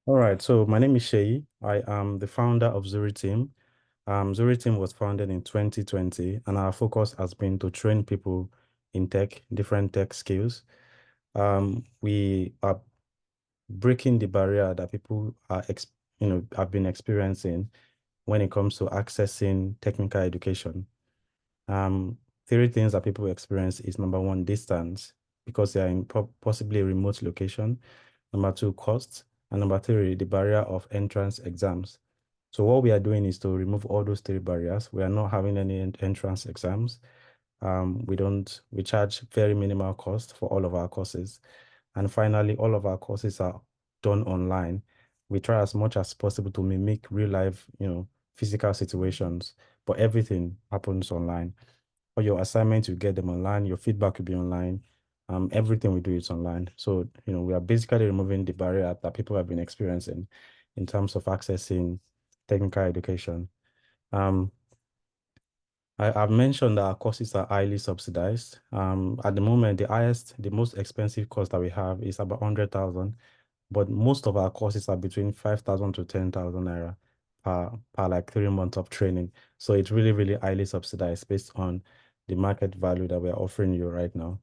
All right, so my name is Sheyi. I am the founder of Zuri Team. Zuri Team was founded in 2020, and our focus has been to train people in tech, different tech skills. We are breaking the barrier that people have been experiencing when it comes to accessing technical education. Um, Three things that people experience is number one, distance, because they are in possibly a remote location. Number two, cost. And number three, the barrier of entrance exams. So what we are doing is to remove all those three barriers. We are not having any entrance exams. We charge very minimal cost for all of our courses. And finally, all of our courses are done online. We try as much as possible to mimic real life, physical situations, but everything happens online. For your assignments, you get them online. Your feedback will be online. Everything we do is online. So, we are basically removing the barrier that people have been experiencing in terms of accessing technical education. Um, I've mentioned that our courses are highly subsidized. At the moment, the most expensive course that we have is about 100,000, but most of our courses are between 5,000 to 10,000 naira per like 3 months of training. So it's really, really highly subsidized based on the market value that we're offering you right now.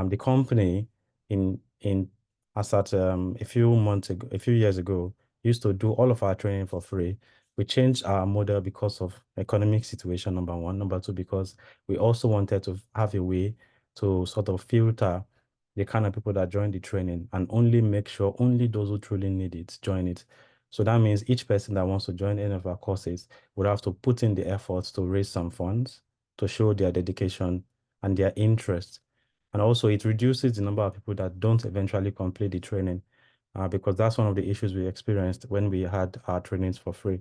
The company in as at a few months ago, a few years ago, used to do all of our training for free. We changed our model because of economic situation, number one. Number two, because we also wanted to have a way to sort of filter the kind of people that join the training and only make sure only those who truly need it join it. So that means each person that wants to join any of our courses would have to put in the efforts to raise some funds to show their dedication and their interest. And also it reduces the number of people that don't eventually complete the training because that's one of the issues we experienced when we had our trainings for free.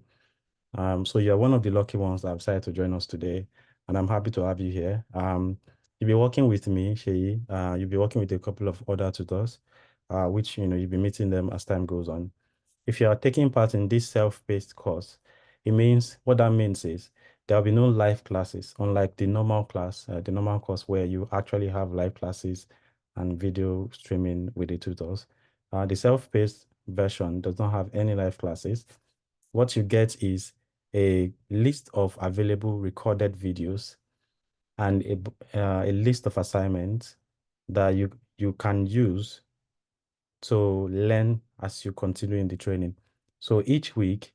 So you're one of the lucky ones that have decided to join us today, and I'm happy to have you here. You'll be working with me, Sheyi. You'll be working with a couple of other tutors, which you'll be meeting them as time goes on. If you are taking part in this self-paced course, what that means is there will be no live classes, unlike the normal course where you actually have live classes and video streaming with the tutors. The self-paced version does not have any live classes. What you get is a list of available recorded videos and a list of assignments that you can use to learn as you continue in the training. So each week,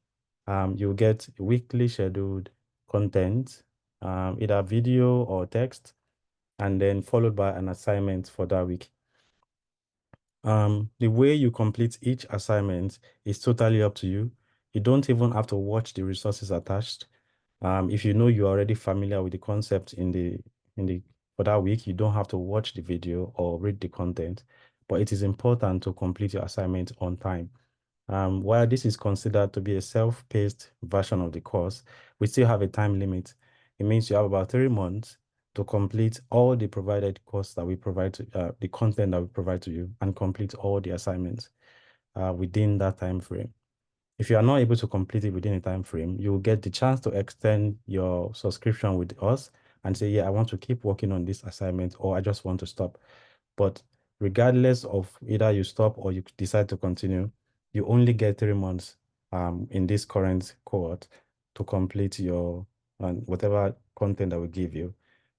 you get weekly scheduled content, either video or text, and then followed by an assignment for that week. The way you complete each assignment is totally up to you. You don't even have to watch the resources attached. If you know you're already familiar with the concept in the for that week, you don't have to watch the video or read the content, but it is important to complete your assignment on time. While this is considered to be a self-paced version of the course, we still have a time limit. It means you have about 3 months to complete all the provided course that we provide to the content that we provide to you and complete all the assignments within that time frame. If you are not able to complete it within a time frame, you will get the chance to extend your subscription with us and say, yeah, I want to keep working on this assignment or I just want to stop. But regardless of either you stop or you decide to continue, you only get 3 months in this current cohort to complete your whatever content that we give you.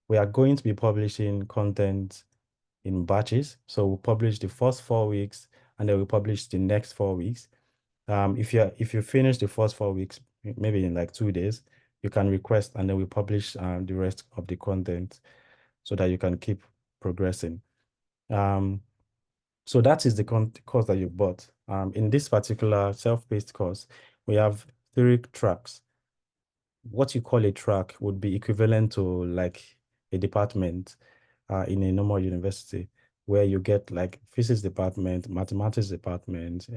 We are going to be publishing content in batches. So we'll publish the first 4 weeks and then we'll publish the next 4 weeks. If you finish the first 4 weeks, maybe in like 2 days, you can request and then we publish the rest of the content so that you can keep progressing. Um, so that is the course that you bought. In this particular self-paced course, we have 3 tracks. What you call a track would be equivalent to like a department in a normal university, where you get like physics department, mathematics department,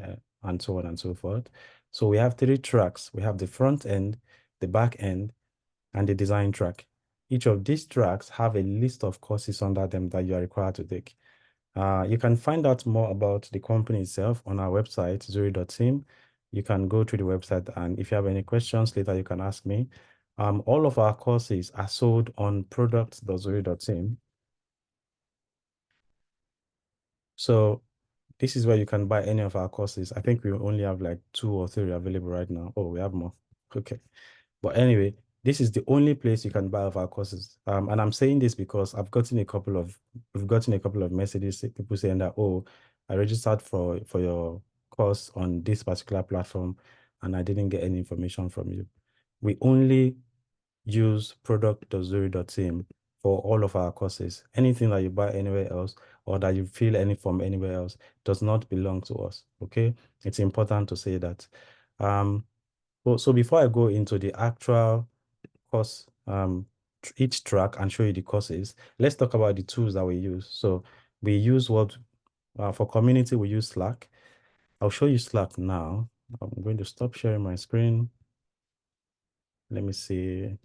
and so on and so forth. So we have 3 tracks. We have the front end, the back end, and the design track. Each of these tracks have a list of courses under them that you are required to take. You can find out more about the company itself on our website, zuri.team. You can go through the website, and if you have any questions later, you can ask me. All of our courses are sold on products.zuri.team. So this is where you can buy any of our courses. I think we only have like 2 or 3 available right now. Oh, we have more. Okay. But anyway, this is the only place you can buy of our courses. And I'm saying this because we've gotten a couple of messages, people saying that, oh, I registered for your course on this particular platform and I didn't get any information from you. We only use product.zuri.team for all of our courses. Anything that you buy anywhere else or that you fill any form anywhere else does not belong to us. Okay, it's important to say that. So before I go into the actual course, each track and show you the courses, let's talk about the tools that we use. So we use for community, we use Slack. I'll show you Slack now. I'm going to stop sharing my screen. Let me see.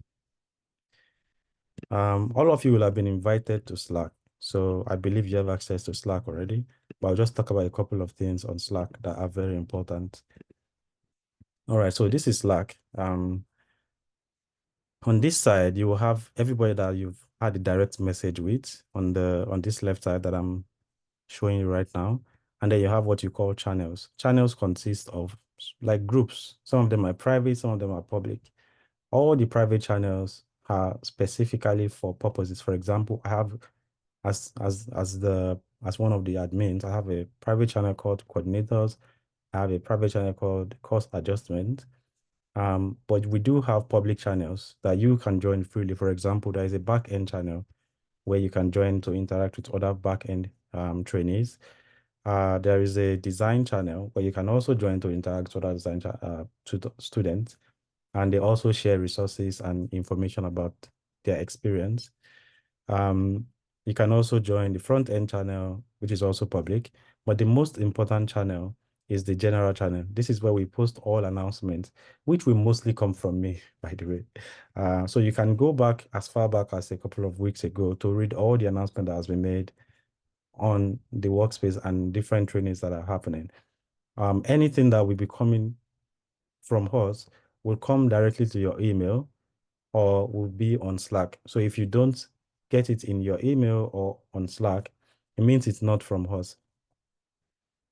All of you will have been invited to Slack. So I believe you have access to Slack already, but I'll just talk about a couple of things on Slack that are very important. All right, so this is Slack. On this side, you will have everybody that you've had a direct message with on this left side that I'm showing you right now. And then you have what you call channels. Channels consist of like groups. Some of them are private, some of them are public. All the private channels are specifically for purposes. For example, I have as one of the admins, I have a private channel called coordinators. I have a private channel called course adjustment. But we do have public channels that you can join freely. For example, there is a back-end channel where you can join to interact with other back-end trainees. There is a design channel where you can also join to interact with other design students. And they also share resources and information about their experience. You can also join the front end channel, which is also public. But the most important channel is the general channel. This is where we post all announcements, which will mostly come from me, by the way. So you can go back as far back as a couple of weeks ago to read all the announcement that has been made on the workspace and different trainings that are happening. Anything that will be coming from us will come directly to your email or will be on Slack. So if you don't get it in your email or on Slack, it means it's not from us.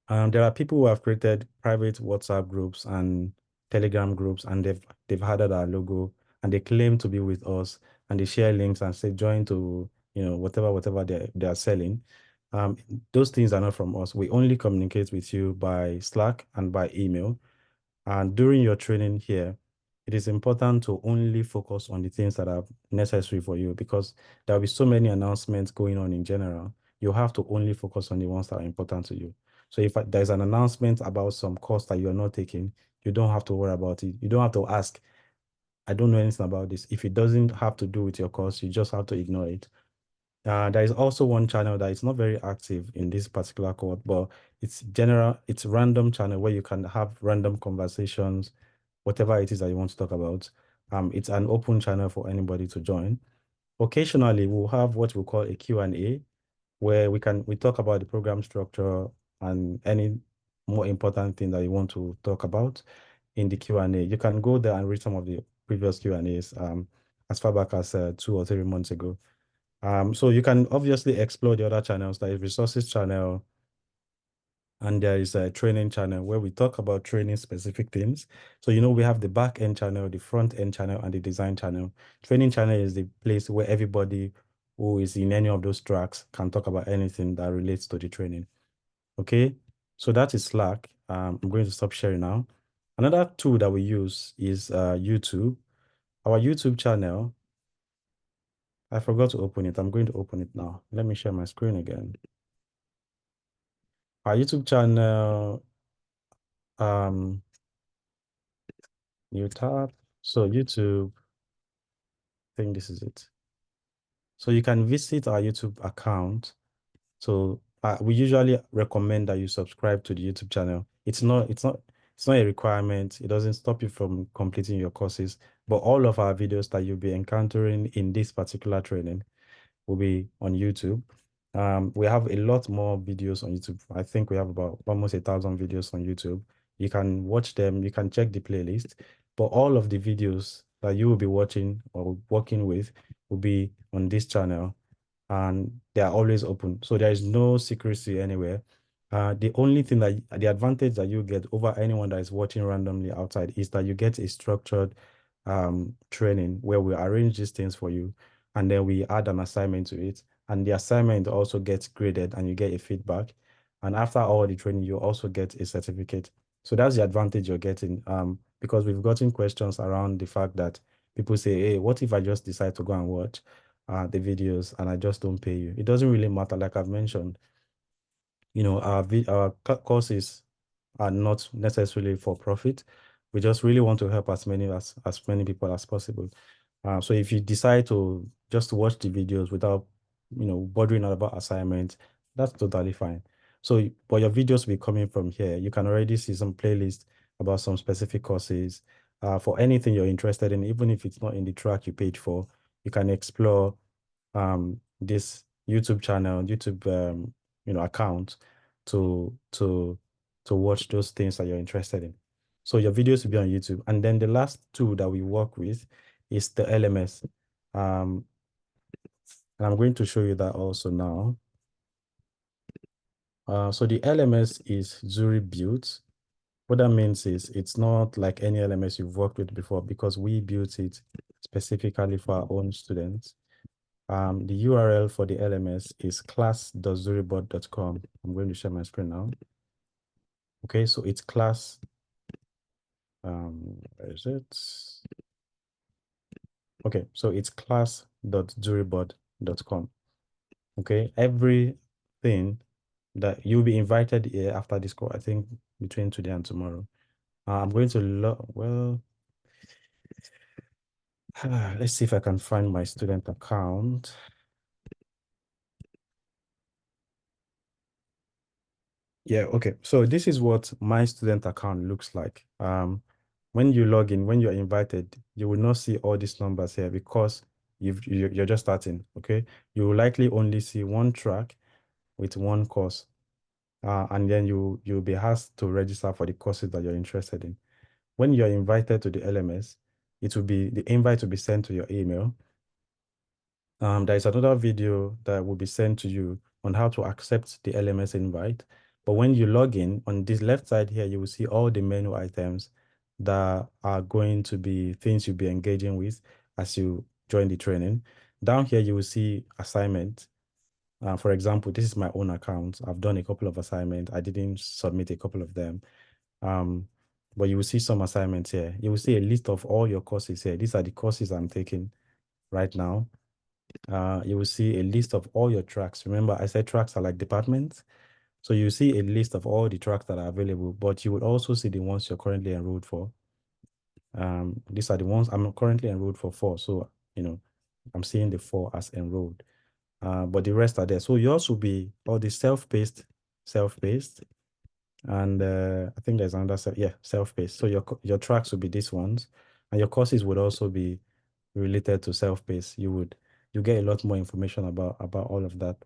There are people who have created private WhatsApp groups and Telegram groups, and they've added our logo, and they claim to be with us, and they share links and say join to whatever they are selling. Those things are not from us. We only communicate with you by Slack and by email. And during your training here, it is important to only focus on the things that are necessary for you because there will be so many announcements going on in general. You have to only focus on the ones that are important to you. So if there's an announcement about some course that you're not taking, you don't have to worry about it. You don't have to ask, I don't know anything about this. If it doesn't have to do with your course, you just have to ignore it. There is also one channel that is not very active in this particular cohort, but it's random channel where you can have random conversations, whatever it is that you want to talk about. It's an open channel for anybody to join. Occasionally, we'll have what we call a Q&A, where we talk about the program structure and any more important thing that you want to talk about in the Q&A. You can go there and read some of the previous Q&As as far back as 2 or 3 months ago. So you can obviously explore the other channels. There is resources channel, and there is a training channel where we talk about training specific things. So, we have the back end channel, the front end channel, and the design channel. Training channel is the place where everybody who is in any of those tracks can talk about anything that relates to the training. Okay, so that is Slack. I'm going to stop sharing now. Another tool that we use is YouTube. Our YouTube channel, I forgot to open it. I'm going to open it now. Let me share my screen again. Our YouTube channel, new tab. So YouTube, I think this is it. So you can visit our YouTube account. So we usually recommend that you subscribe to the YouTube channel. It's not a requirement. It doesn't stop you from completing your courses, but all of our videos that you'll be encountering in this particular training will be on YouTube. We have a lot more videos on YouTube. I think we have about almost 1,000 videos on YouTube. You can watch them, you can check the playlist, but all of the videos that you will be watching or working with will be on this channel, and they are always open. So there is no secrecy anywhere. The only thing that the advantage that you get over anyone that is watching randomly outside is that you get a structured training where we arrange these things for you, and then we add an assignment to it, and the assignment also gets graded and you get a feedback. And after all the training, you also get a certificate. So that's the advantage you're getting. Because we've gotten questions around the fact that people say, hey, what if I just decide to go and watch the videos and I just don't pay you? It doesn't really matter. Like I've mentioned, our courses are not necessarily for profit. We just really want to help as many people as possible. So if you decide to just watch the videos without, bothering about assignments, that's totally fine. So, but your videos will be coming from here. You can already see some playlists about some specific courses. For anything you're interested in, even if it's not in the track you paid for, you can explore this YouTube channel, YouTube account to watch those things that you're interested in. So your videos will be on YouTube. And then the last tool that we work with is the LMS. And I'm going to show you that also now. So the LMS is Zuri built. What that means is it's not like any LMS you've worked with before because we built it specifically for our own students. The URL for the LMS is class.zuribot.com. I'm going to share my screen now. Okay, so it's class. Where is it? Okay, so it's class.zuribot.com. Okay, everything that you'll be invited here after this call, I think between today and tomorrow. I'm going to let's see if I can find my student account. Yeah, okay. So this is what my student account looks like. When you log in, when you're invited, you will not see all these numbers here because you're just starting, okay? You will likely only see one track with one course. And then you'll be asked to register for the courses that you're interested in. When you're invited to the LMS, the invite will be sent to your email. There is another video that will be sent to you on how to accept the LMS invite. But when you log in, on this left side here, you will see all the menu items that are going to be things you'll be engaging with as you join the training. Down here, you will see assignment. For example, this is my own account. I've done a couple of assignments. I didn't submit a couple of them. But you will see some assignments here. You will see a list of all your courses here. These are the courses I'm taking right now. You will see a list of all your tracks. Remember, I said tracks are like departments. So you see a list of all the tracks that are available, but you will also see the ones you're currently enrolled for. These are the ones I'm currently enrolled for 4. So, I'm seeing the 4 as enrolled. But the rest are there. So yours will be all the self-paced, and I think there's another self-paced. So your tracks will be these ones, and your courses would also be related to self-paced. You get a lot more information about all of that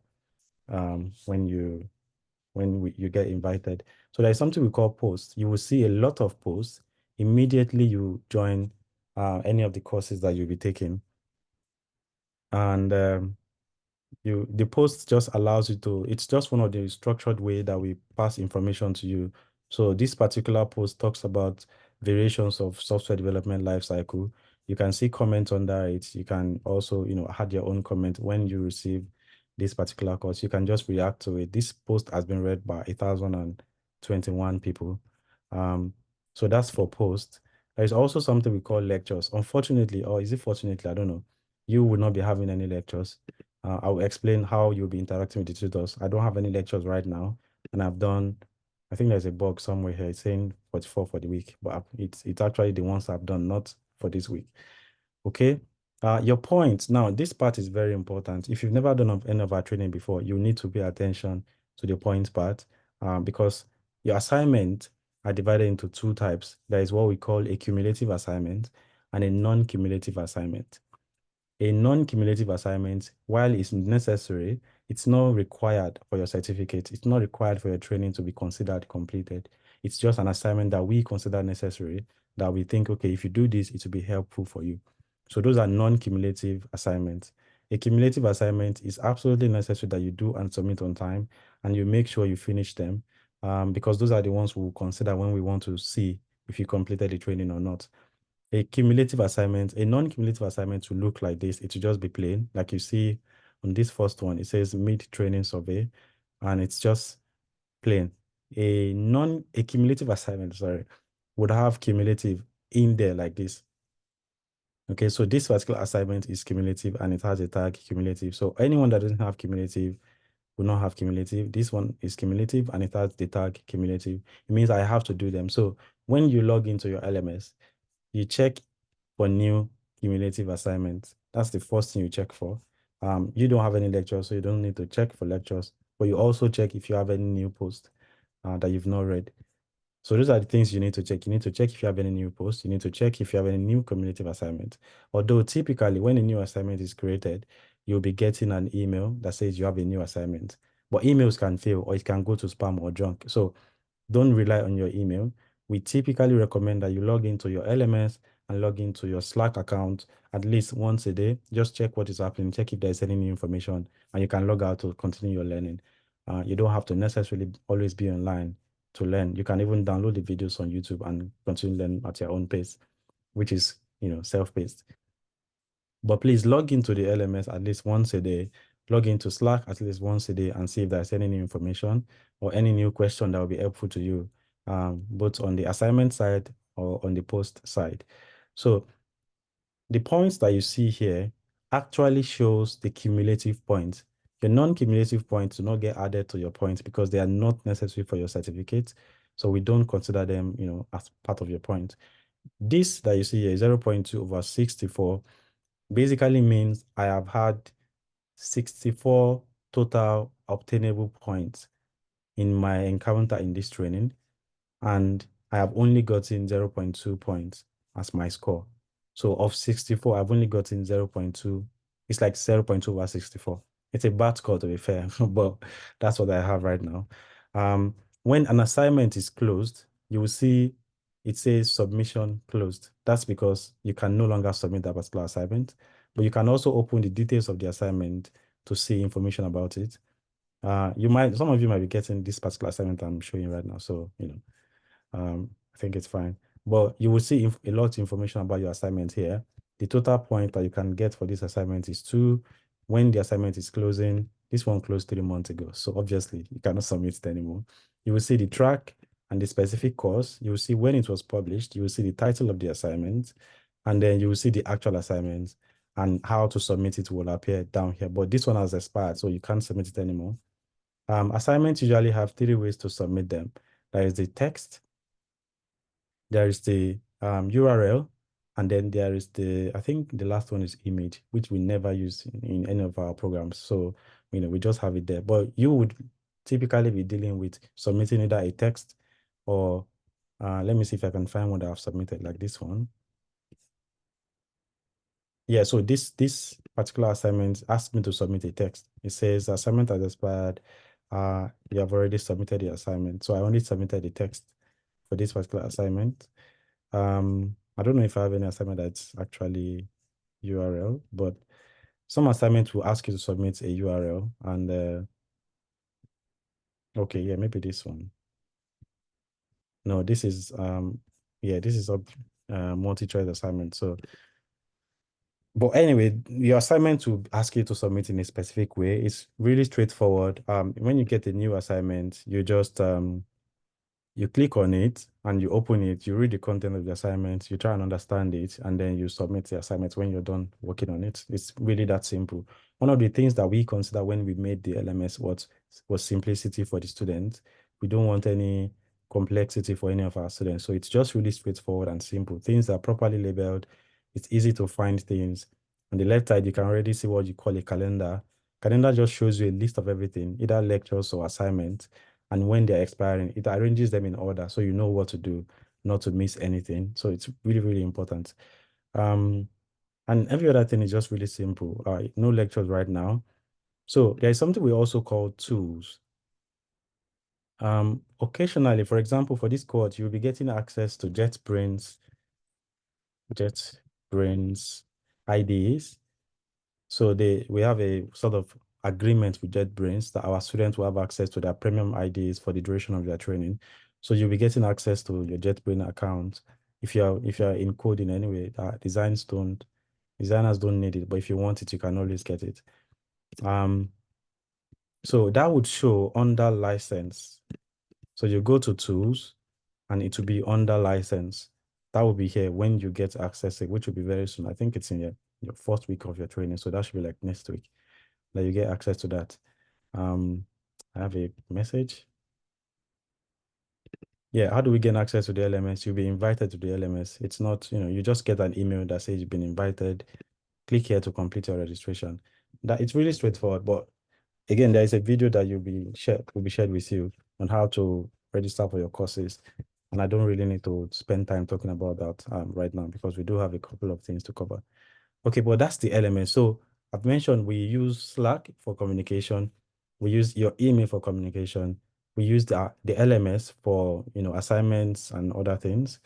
when you get invited. So there's something we call posts. You will see a lot of posts immediately you join any of the courses that you'll be taking, and the post just allows you to, it's just one of the structured way that we pass information to you. So this particular post talks about variations of software development lifecycle. You can see comments under it. You can also, add your own comment when you receive this particular course. You can just react to it. This post has been read by 1,021 people. So that's for post. There's also something we call lectures. Unfortunately, or is it fortunately, I don't know, you will not be having any lectures. I'll explain how you'll be interacting with the tutors. I don't have any lectures right now, and I've done, I think there's a bug somewhere here. It's saying 44 for the week, but it's actually the ones I've done, not for this week. Okay. Your point. Now, this part is very important. If you've never done any of our training before, you need to pay attention to the points part because your assignment are divided into 2 types. There is what we call a cumulative assignment and a non-cumulative assignment. A non-cumulative assignment, while it's necessary, it's not required for your certificate. It's not required for your training to be considered completed. It's just an assignment that we consider necessary, that we think, okay, if you do this, it will be helpful for you. So those are non-cumulative assignments. A cumulative assignment is absolutely necessary that you do and submit on time, and you make sure you finish them, because those are the ones we'll consider when we want to see if you completed the training or not. A cumulative assignment, a non-cumulative assignment will look like this. It will just be plain. Like you see on this first one, it says mid-training survey, and it's just plain. A cumulative assignment, sorry, would have cumulative in there like this. Okay, so this particular assignment is cumulative and it has a tag cumulative. So anyone that doesn't have cumulative will not have cumulative. This one is cumulative and it has the tag cumulative. It means I have to do them. So when you log into your LMS, you check for new cumulative assignments. That's the first thing you check for. You don't have any lectures, so you don't need to check for lectures, but you also check if you have any new post that you've not read. So those are the things you need to check. You need to check if you have any new posts. You need to check if you have any new cumulative assignment. Although typically when a new assignment is created, you'll be getting an email that says you have a new assignment. But emails can fail or it can go to spam or junk. So don't rely on your email. We typically recommend that you log into your LMS and log into your Slack account at least once a day. Just check what is happening, check if there's any new information, and you can log out to continue your learning. You don't have to necessarily always be online to learn. You can even download the videos on YouTube and continue learning at your own pace, which is, self-paced. But please log into the LMS at least once a day. Log into Slack at least once a day and see if there's any new information or any new question that will be helpful to you, both on the assignment side or on the post side. So the points that you see here actually shows the cumulative points. Your non-cumulative points do not get added to your points because they are not necessary for your certificate. So we don't consider them, as part of your point. This that you see here, 0.2 over 64, basically means I have had 64 total obtainable points in my encounter in this training, and I have only gotten 0.2 points as my score. So of 64, I've only gotten 0.2. It's like 0.2 over 64. It's a bad score, to be fair, but that's what I have right now. When an assignment is closed, you will see it says submission closed. That's because you can no longer submit that particular assignment, but you can also open the details of the assignment to see information about it. Some of you might be getting this particular assignment I'm showing you right now. So, I think it's fine. But you will see a lot of information about your assignment here. The total point that you can get for this assignment is 2. When the assignment is closing, this one closed 3 months ago. So obviously you cannot submit it anymore. You will see the track and the specific course. You will see when it was published. You will see the title of the assignment. And then you will see the actual assignment, and how to submit it will appear down here. But this one has expired, so you can't submit it anymore. Assignments usually have 3 ways to submit them. There is the text, there is the URL, and then there is I think the last one is image, which we never use in any of our programs. So, we just have it there. But you would typically be dealing with submitting either a text or, let me see if I can find one that I've submitted, like this one. Yeah, so this particular assignment asked me to submit a text. It says assignment has expired. You have already submitted the assignment. So I only submitted the text for this particular assignment. I don't know if I have any assignment that's actually URL, but some assignments will ask you to submit a URL, and okay, yeah, maybe this one. No, this is this is a multi-choice assignment. So, but anyway, your assignment will ask you to submit in a specific way. It's really straightforward. When you get a new assignment, you just you click on it and you open it, you read the content of the assignment, you try and understand it, and then you submit the assignment when you're done working on it. It's really that simple. One of the things that we consider when we made the LMS was simplicity for the students. We don't want any complexity for any of our students. So it's just really straightforward and simple. Things are properly labeled. It's easy to find things. On the left side, you can already see what you call a calendar. Calendar just shows you a list of everything, either lectures or assignments. And when they're expiring, it arranges them in order so you know what to do, not to miss anything. So it's really, really important. And every other thing is just really simple. No lectures right now. So there is something we also call tools. Occasionally, for example, for this course, you'll be getting access to JetBrains IDs. So we have a sort of agreement with JetBrains that our students will have access to their premium IDs for the duration of their training. So you'll be getting access to your JetBrains account if you're in coding anyway. Designers don't need it, but if you want it, you can always get it. So that would show under license. So you go to tools and it will be under license. That will be here when you get access, which will be very soon. I think it's in your first week of your training. So that should be like next week that you get access to that. I have a message. Yeah, how do we get access to the LMS? You'll be invited to the LMS. It's not, you just get an email that says you've been invited. Click here to complete your registration. That it's really straightforward, but again, there is a video that will be shared with you on how to register for your courses. And I don't really need to spend time talking about that right now because we do have a couple of things to cover. Okay, but that's the LMS. So I've mentioned we use Slack for communication. We use your email for communication. We use the LMS for assignments and other things.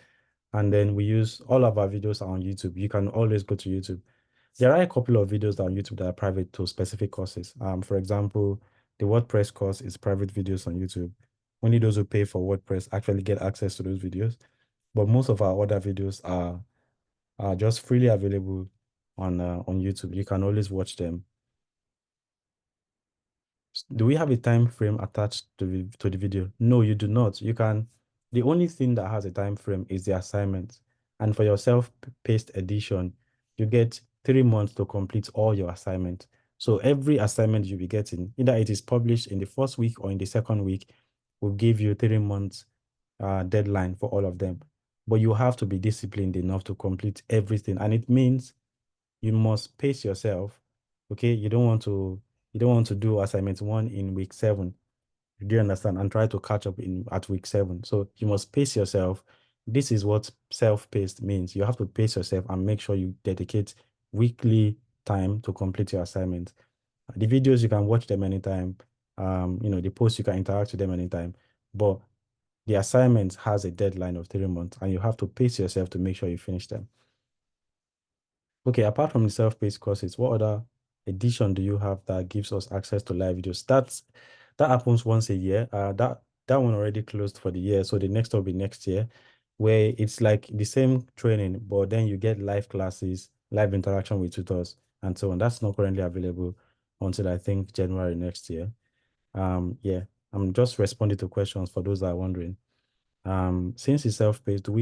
And then we use all of our videos are on YouTube. You can always go to YouTube. There are a couple of videos on YouTube that are private to specific courses. For example, the WordPress course is private videos on YouTube. Only those who pay for WordPress actually get access to those videos. But most of our other videos are just freely available on YouTube. You can always watch them. Do we have a time frame attached to the video? No, you do not. The only thing that has a time frame is the assignment. And for your self-paced edition, you get 3 months to complete all your assignments. So every assignment you'll be getting, either it is published in the first week or in the second week, will give you 3 months deadline for all of them. But you have to be disciplined enough to complete everything. And it means you must pace yourself. Okay, you don't want to do assignment 1 in week 7. Do you understand? And try to catch up at week 7. So you must pace yourself. This is what self-paced means. You have to pace yourself and make sure you dedicate weekly time to complete your assignment. The videos, you can watch them anytime. The posts, you can interact with them anytime. But the assignment has a deadline of 3 months, and you have to pace yourself to make sure you finish them. Okay, apart from the self-paced courses, what other edition do you have that gives us access to live videos? That happens once a year. That one already closed for the year, so the next will be next year, where it's like the same training, but then you get live classes, live interaction with tutors, and so on. That's not currently available until I think January next year. Yeah, I'm just responding to questions for those that are wondering. Since it's self-paced, do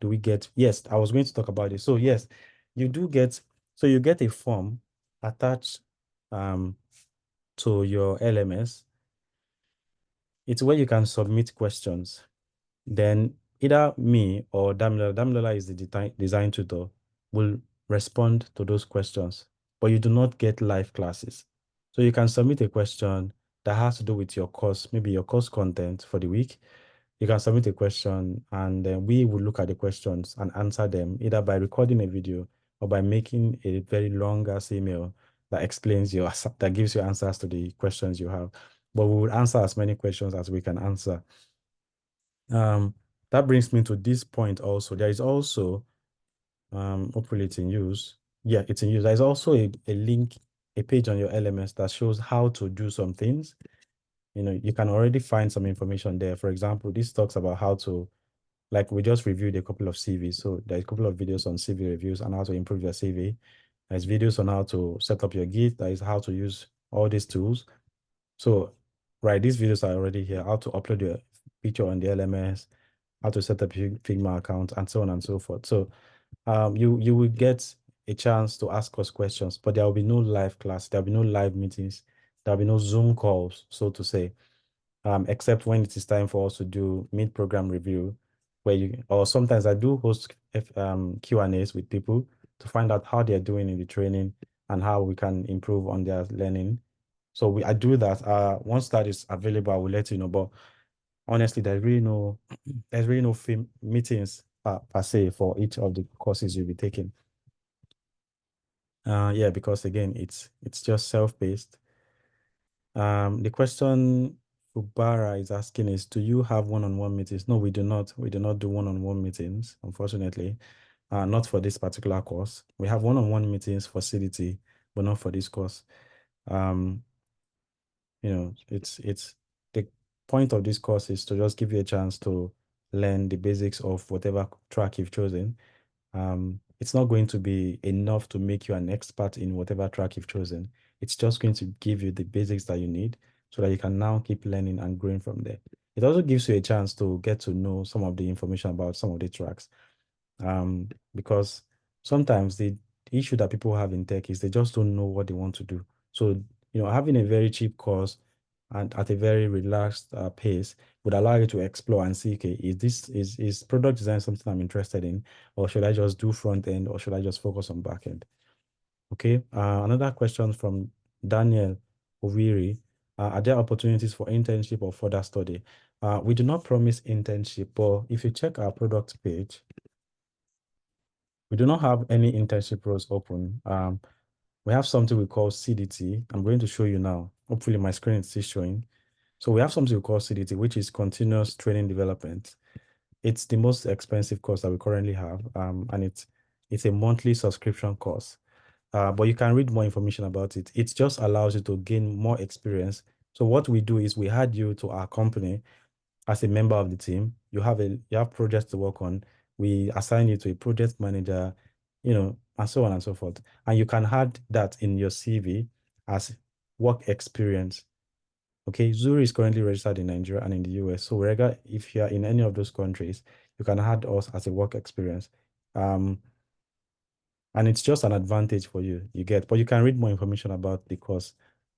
we get, yes, I was going to talk about it. So yes, you do get, so you get a form attached to your LMS. It's where you can submit questions. Then either me or Damilola is the design tutor, will respond to those questions, but you do not get live classes. So you can submit a question that has to do with your course, maybe your course content for the week. You can submit a question and then we will look at the questions and answer them either by recording a video or by making a very long ass email that explains that gives you answers to the questions you have. But we will answer as many questions as we can answer. That brings me to this point also. There is also, hopefully it's in use. Yeah, it's in use. There's also a link, a page on your LMS that shows how to do some things. You can already find some information there. For example, this talks about how to, like we just reviewed a couple of CVs. So there's a couple of videos on CV reviews and how to improve your CV. There's videos on how to set up your Git. That is how to use all these tools. So, right, these videos are already here. How to upload your picture on the LMS, how to set up your Figma account, and so on and so forth. So, you will get a chance to ask us questions, but there will be no live class. There will be no live meetings. There will be no Zoom calls, so to say, except when it is time for us to do mid-program review, or sometimes I do host Q&As with people to find out how they're doing in the training and how we can improve on their learning. So I do that. Once that is available, I will let you know. But honestly, there's really no meetings per se for each of the courses you'll be taking. Yeah, because again, it's just self-paced. The question Ubara is asking is, do you have one-on-one meetings? No, we do not. We do not do one-on-one meetings, unfortunately. not for this particular course. We have one-on-one meetings for CDT, but not for this course. Um, it's the point of this course is to just give you a chance to learn the basics of whatever track you've chosen. It's not going to be enough to make you an expert in whatever track you've chosen. It's just going to give you the basics that you need so that you can now keep learning and growing from there. It also gives you a chance to get to know some of the information about some of the tracks. Because sometimes the issue that people have in tech is they just don't know what they want to do. So, having a very cheap course and at a very relaxed pace would allow you to explore and see, okay, is product design something I'm interested in, or should I just do front end, or should I just focus on back end? Okay. Another question from Daniel Oviri. Are there opportunities for internship or further study? We do not promise internship, but if you check our product page, we do not have any internship roles open. We have something we call CDT. I'm going to show you now. Hopefully my screen is still showing. So we have something we call CDT, which is continuous training development. It's the most expensive course that we currently have, and it's a monthly subscription course. But you can read more information about it. It just allows you to gain more experience. So what we do is we add you to our company as a member of the team. You have projects to work on. We assign you to a project manager, and so on and so forth. And you can add that in your CV as work experience. Okay, Zuri is currently registered in Nigeria and in the US. So wherever, if you're in any of those countries, you can add us as a work experience. And it's just an advantage for you, but you can read more information about the course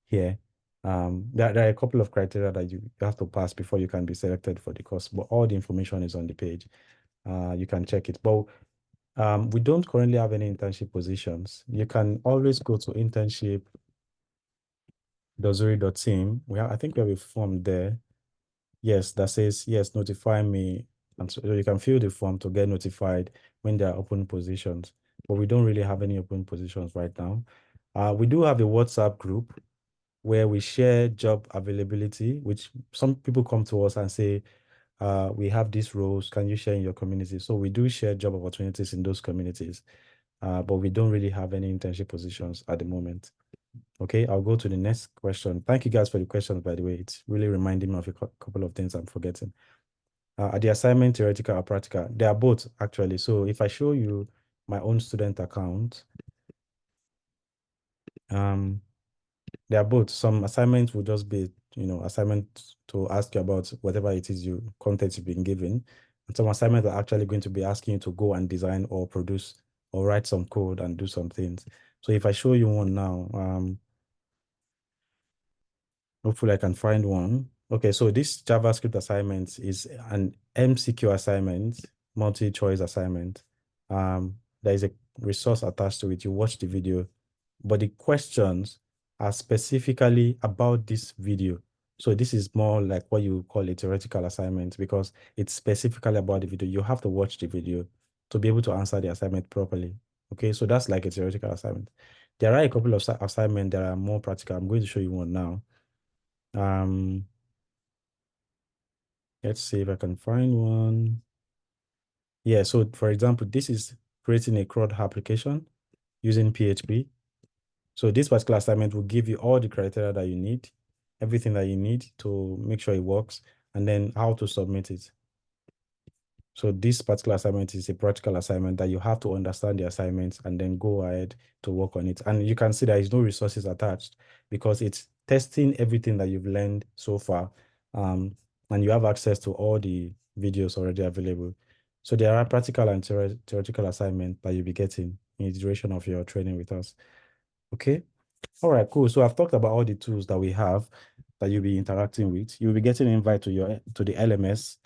here. There are a couple of criteria that you have to pass before you can be selected for the course, but all the information is on the page. You can check it. But we don't currently have any internship positions. You can always go to internship.zuri.team. I think we have a form there. Yes, that says, yes, notify me. And so you can fill the form to get notified when there are open positions. But we don't really have any open positions right now. We do have a WhatsApp group where we share job availability, which some people come to us and say, we have these roles, can you share in your community? So we do share job opportunities in those communities, but we don't really have any internship positions at the moment. Okay, I'll go to the next question. Thank you guys for the questions, by the way. It's really reminding me of a couple of things I'm forgetting. Are the assignment theoretical or practical? They are both, actually. So if I show you my own student account, they are both. Some assignments will just be, assignment to ask you about whatever it is content you've been given. And some assignments are actually going to be asking you to go and design or produce or write some code and do some things. So if I show you one now, hopefully I can find one. Okay, so this JavaScript assignment is an MCQ assignment, multi-choice assignment. There is a resource attached to it. You watch the video, but the questions are specifically about this video. So this is more like what you call a theoretical assignment because it's specifically about the video. You have to watch the video to be able to answer the assignment properly. Okay, so that's like a theoretical assignment. There are a couple of assignments that are more practical. I'm going to show you one now. Let's see if I can find one. Yeah, so for example, this is creating a CRUD application using PHP. So this particular assignment will give you all the criteria that you need, everything that you need to make sure it works, and then how to submit it. So this particular assignment is a practical assignment that you have to understand the assignments and then go ahead to work on it. And you can see there is no resources attached because it's testing everything that you've learned so far. And you have access to all the videos already available. So there are practical and theoretical assignments that you'll be getting in the duration of your training with us. Okay. All right, cool. So I've talked about all the tools that we have that you'll be interacting with. You'll be getting an invite to the LMS.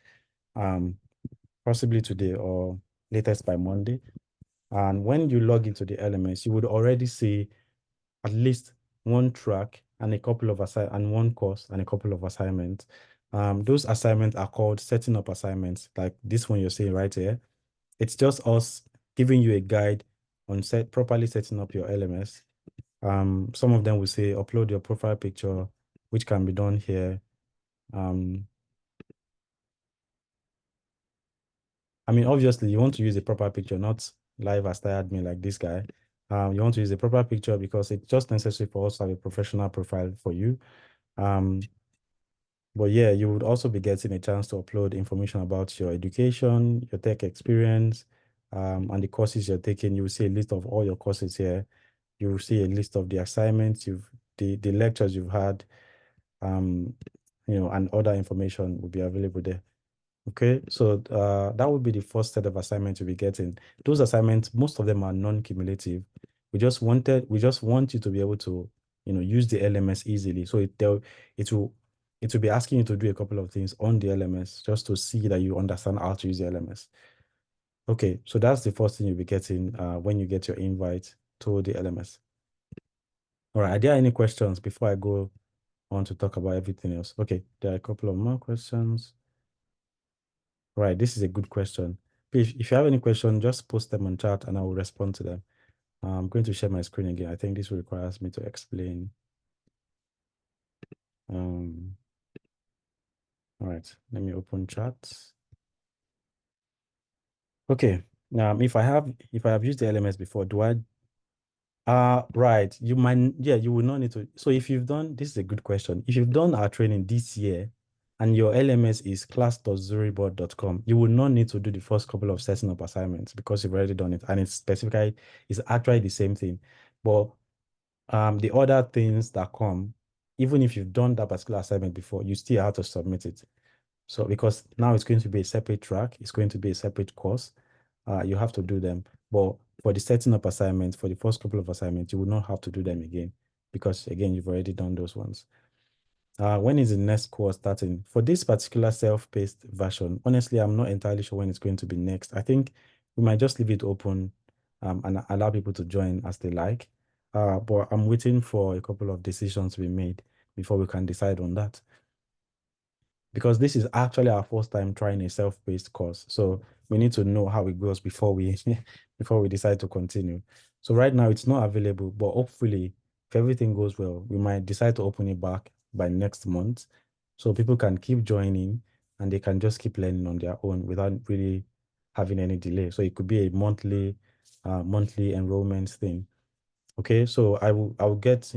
Possibly today or latest by Monday. And when you log into the LMS, you would already see at least one track and a couple of and one course and a couple of assignments. Those assignments are called setting up assignments, like this one you're seeing right here. It's just us giving you a guide on properly setting up your LMS. Some of them will say upload your profile picture, which can be done here. I mean, obviously, you want to use a proper picture, not life has tired me like this guy. You want to use a proper picture because it's just necessary for us to have a professional profile for you. Um, but yeah, you would also be getting a chance to upload information about your education, your tech experience, and the courses you're taking. You will see a list of all your courses here. You will see a list of the assignments the lectures you've had, um, and other information will be available there. Okay, so that would be the first set of assignments you'll be getting. Those assignments, most of them are non-cumulative. We just want you to be able to, use the LMS easily. So it will it will be asking you to do a couple of things on the LMS just to see that you understand how to use the LMS. Okay, so that's the first thing you'll be getting when you get your invite to the LMS. All right, are there any questions before I go on to talk about everything else? Okay, there are a couple of more questions. Right, this is a good question. If you have any question, just post them on chat and I will respond to them. I'm going to share my screen again. I think this requires me to explain. All right, let me open chat. Okay. If I have used the LMS before, do I right. You will not need to. So if you've done, this is a good question. If you've done our training this year and your LMS is class.zuriboard.com, you will not need to do the first couple of setting up assignments because you've already done it. And it's actually the same thing. But the other things that come, even if you've done that particular assignment before, you still have to submit it. So because now it's going to be a separate track, it's going to be a separate course. You have to do them. But for the setting up assignments, for the first couple of assignments, you will not have to do them again because again, you've already done those ones. When is the next course starting? For this particular self-paced version, honestly, I'm not entirely sure when it's going to be next. I think we might just leave it open and allow people to join as they like. But I'm waiting for a couple of decisions to be made before we can decide on that. Because this is actually our first time trying a self-paced course. So we need to know how it goes before we before we decide to continue. So right now it's not available, but hopefully if everything goes well, we might decide to open it back by next month. So people can keep joining and they can just keep learning on their own without really having any delay. So it could be a monthly enrollment thing. Okay, so I will get,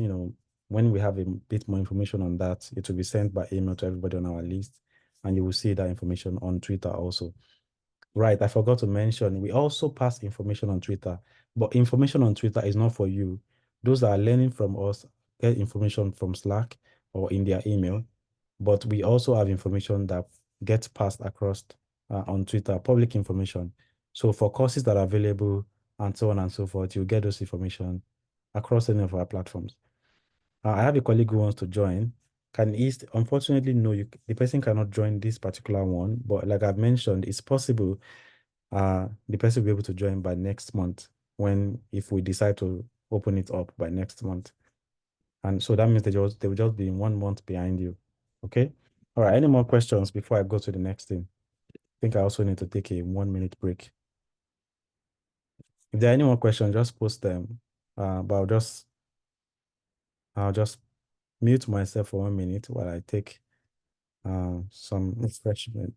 when we have a bit more information on that, it will be sent by email to everybody on our list, and you will see that information on Twitter also. Right, I forgot to mention, we also pass information on Twitter, but information on Twitter is not for you. Those that are learning from us get information from Slack or in their email, but we also have information that gets passed across on Twitter, public information. So for courses that are available and so on and so forth, you get those information across any of our platforms. I have a colleague who wants to join. Unfortunately, no, the person cannot join this particular one, but like I've mentioned, it's possible the person will be able to join by next month if we decide to open it up by next month. And so that means they will just be 1 month behind you. Okay. All right. Any more questions before I go to the next thing? I think I also need to take a 1 minute break. If there are any more questions, just post them. But I'll just mute myself for 1 minute while I take some refreshment.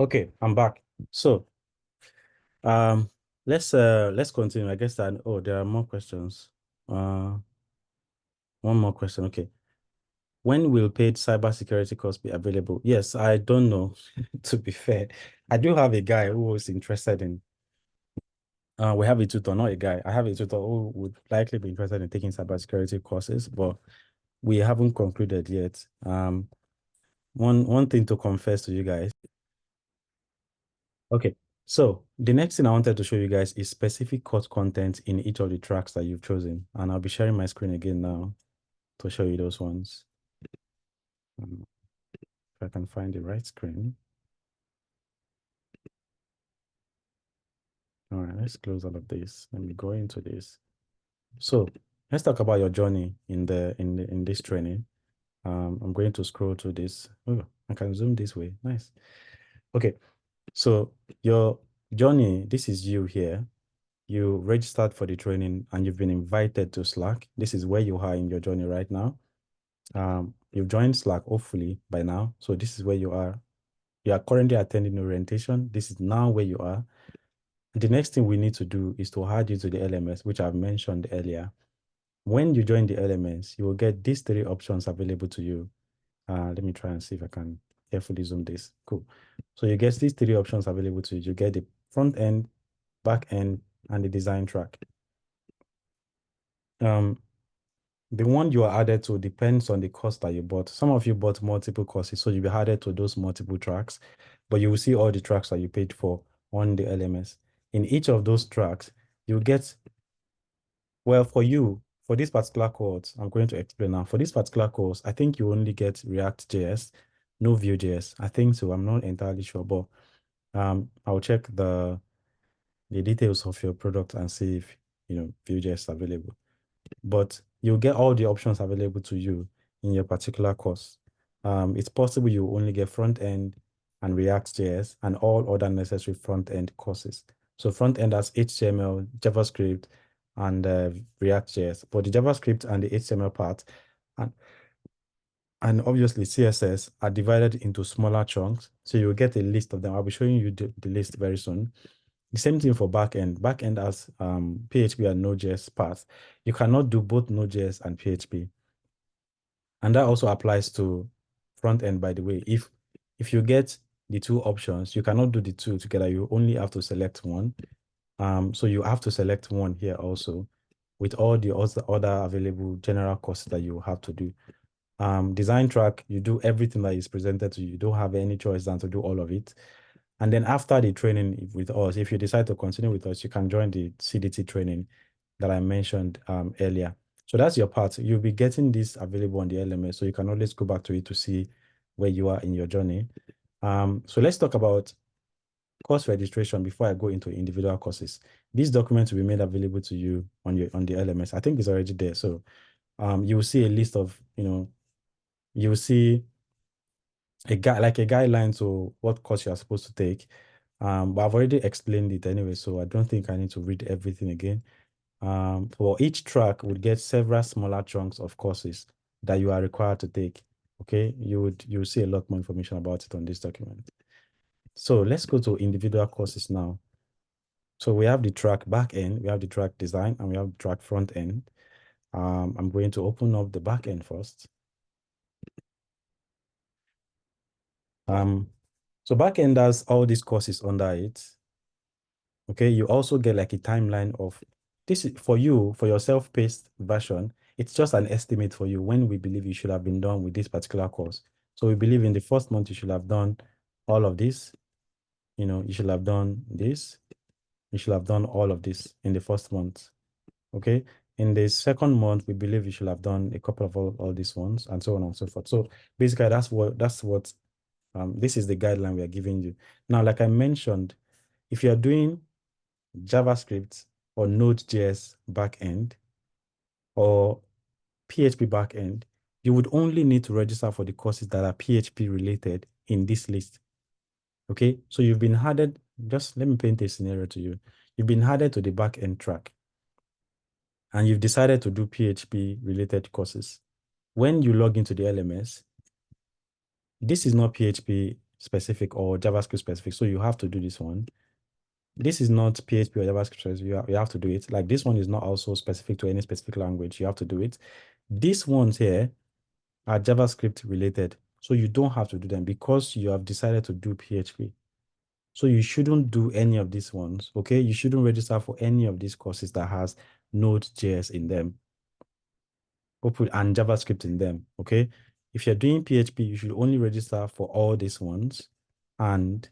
Okay, I'm back. So um let's continue. I guess that there are more questions. One more question. Okay. When will paid cybersecurity course be available? Yes, I don't know, to be fair. I do have a guy who was interested in we have a tutor, not a guy. I have a tutor who would likely be interested in taking cybersecurity courses, but we haven't concluded yet. one thing to confess to you guys. Okay, so the next thing I wanted to show you guys is specific course content in each of the tracks that you've chosen. And I'll be sharing my screen again now to show you those ones. If I can find the right screen. All right, let's close all of this. Let me go into this. So let's talk about your journey in this training. I'm going to scroll to this. Oh, I can zoom this way. Nice. Okay, so your journey, this is you here. You registered for the training and you've been invited to Slack. This is where you are in your journey right now. You've joined Slack, hopefully, by now. So this is where you are. You are currently attending orientation. This is now where you are. The next thing we need to do is to add you to the LMS, which I've mentioned earlier. When you join the LMS, you will get these three options available to you. Let me try and see if I can carefully zoom this. Cool. So you get these three options available to you. You get the front end, back end, and the design track. The one you are added to depends on the course that you bought. Some of you bought multiple courses, so you'll be added to those multiple tracks, but you will see all the tracks that you paid for on the LMS. In each of those tracks, you get, well, for you, for this particular course, I'm going to explain now. For this particular course, I think you only get React.js, no Vue.js. I think so. I'm not entirely sure, but I'll check the details of your product and see if Vue.js is available. But you'll get all the options available to you in your particular course. It's possible you only get front end and React.js and all other necessary front end courses. So front end has HTML, JavaScript, and React.js. But the JavaScript and the HTML part and obviously CSS are divided into smaller chunks. So you'll get a list of them. I'll be showing you the list very soon. The same thing for backend. Backend has PHP and Node.js parts. You cannot do both Node.js and PHP. And that also applies to front end, by the way. If you get the two options, you cannot do the two together. You only have to select one. So you have to select one here also with all the other available general courses that you have to do. Design track, you do everything that is presented to you. You don't have any choice than to do all of it. And then after the training with us, if you decide to continue with us, you can join the CDT training that I mentioned earlier. So that's your part. You'll be getting this available on the LMS, so you can always go back to it to see where you are in your journey. So let's talk about course registration before I go into individual courses. These documents will be made available to you on the LMS. I think it's already there. So you will see a list of, you will see a guideline to what course you are supposed to take. But I've already explained it anyway, so I don't think I need to read everything again. For each track would get several smaller chunks of courses that you are required to take. Okay, you'll see a lot more information about it on this document. So let's go to individual courses now. So we have the track back end, we have the track design, and we have the track front end. I'm going to open up the back end first. So back end has all these courses under it. Okay, you also get like a timeline of this is for you, for your self-paced version. It's just an estimate for you when we believe you should have been done with this particular course. So we believe in the first month you should have done all of this. You should have done this. You should have done all of this in the first month. Okay. In the second month, we believe you should have done a couple of all these ones and so on and so forth. So basically that's what this is the guideline we are giving you. Now, like I mentioned, if you're doing JavaScript or Node.js backend or PHP backend, you would only need to register for the courses that are PHP related in this list. Okay, so you've been added, just let me paint a scenario to you. You've been added to the backend track and you've decided to do PHP related courses. When you log into the LMS, this is not PHP specific or JavaScript specific, so you have to do this one. This is not PHP or JavaScript. You have to do it. Like this one is not also specific to any specific language. You have to do it. These ones here are JavaScript related. So you don't have to do them because you have decided to do PHP. So you shouldn't do any of these ones. Okay. You shouldn't register for any of these courses that has Node.js in them and JavaScript in them. Okay. If you're doing PHP, you should only register for all these ones and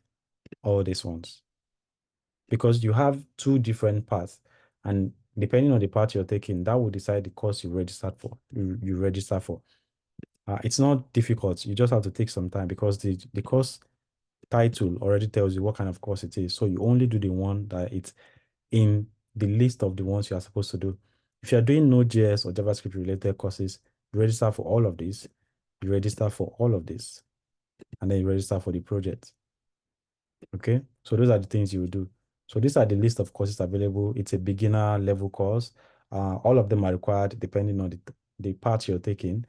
all these ones, because you have two different paths, and depending on the path you're taking, that will decide the course you registered for. You register for. It's not difficult. You just have to take some time, because the course title already tells you what kind of course it is. So you only do the one that it's in the list of the ones you are supposed to do. If you're doing Node.js or JavaScript related courses, you register for all of these. You register for all of this, and then you register for the project. Okay, so those are the things you will do. So these are the list of courses available. It's a beginner level course. All of them are required depending on the part you're taking.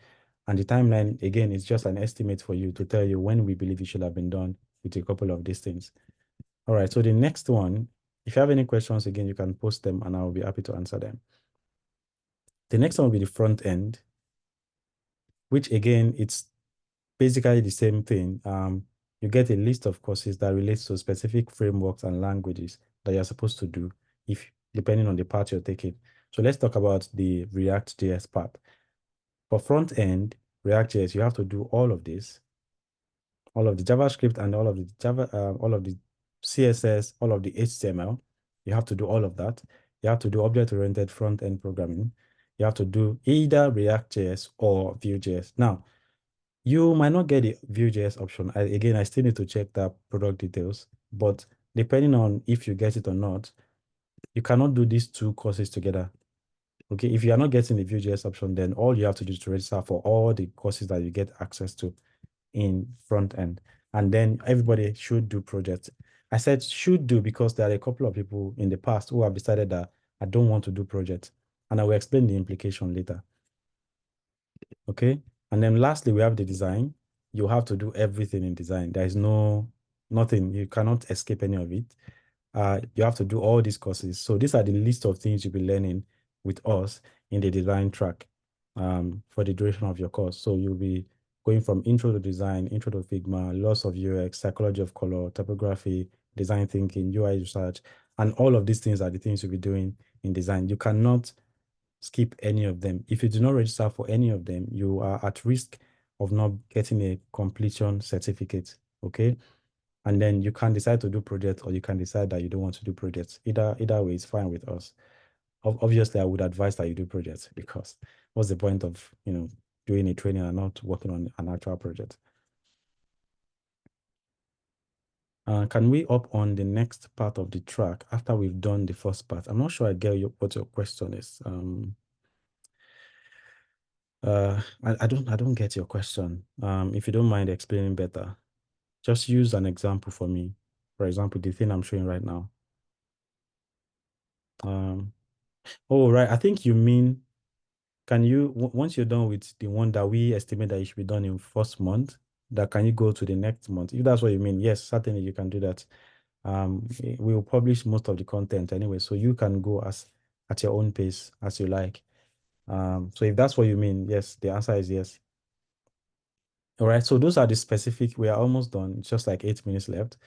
And the timeline, again, is just an estimate for you to tell you when we believe it should have been done with a couple of these things. All right, so the next one, if you have any questions, again, you can post them and I'll be happy to answer them. The next one will be the front end, which again, it's basically the same thing. You get a list of courses that relates to specific frameworks and languages that you're supposed to do, if depending on the part you're taking. So let's talk about the React.js part. For front end, React.js, you have to do all of this, all of the JavaScript and all of the all of the CSS, all of the HTML. You have to do all of that. You have to do object-oriented front-end programming. You have to do either React.js or Vue.js. Now, you might not get the Vue.js option. Again, I still need to check that product details, but depending on if you get it or not, you cannot do these two courses together. Okay, if you are not getting the Vue.js option, then all you have to do is to register for all the courses that you get access to in front end. And then everybody should do projects. I said should do because there are a couple of people in the past who have decided that I don't want to do projects. And I will explain the implication later. Okay. And then lastly, we have the design. You have to do everything in design. There is nothing. You cannot escape any of it. You have to do all these courses. So these are the list of things you'll be learning with us in the design track for the duration of your course. So you'll be going from intro to design, intro to Figma, lots of UX, psychology of color, typography, design thinking, UI research, and all of these things are the things you'll be doing in design. You cannot skip any of them. If you do not register for any of them, you are at risk of not getting a completion certificate. Okay. And then you can decide to do projects, or you can decide that you don't want to do projects. Either way is fine with us. Obviously, I would advise that you do projects, because what's the point of doing a training and not working on an actual project? Can we up on the next part of the track after we've done the first part? I'm not sure I get what your question is. I don't get your question. If you don't mind explaining better, just use an example for me. For example, the thing I'm showing right now. Oh, right. I think you mean, can you, once you're done with the one that we estimate that it should be done in first month, that can you go to the next month? If that's what you mean, yes, certainly you can do that. We will publish most of the content anyway, so you can go at your own pace as you like. So if that's what you mean, yes, the answer is yes. All right, so those are the specific, we are almost done. It's just like 8 minutes left.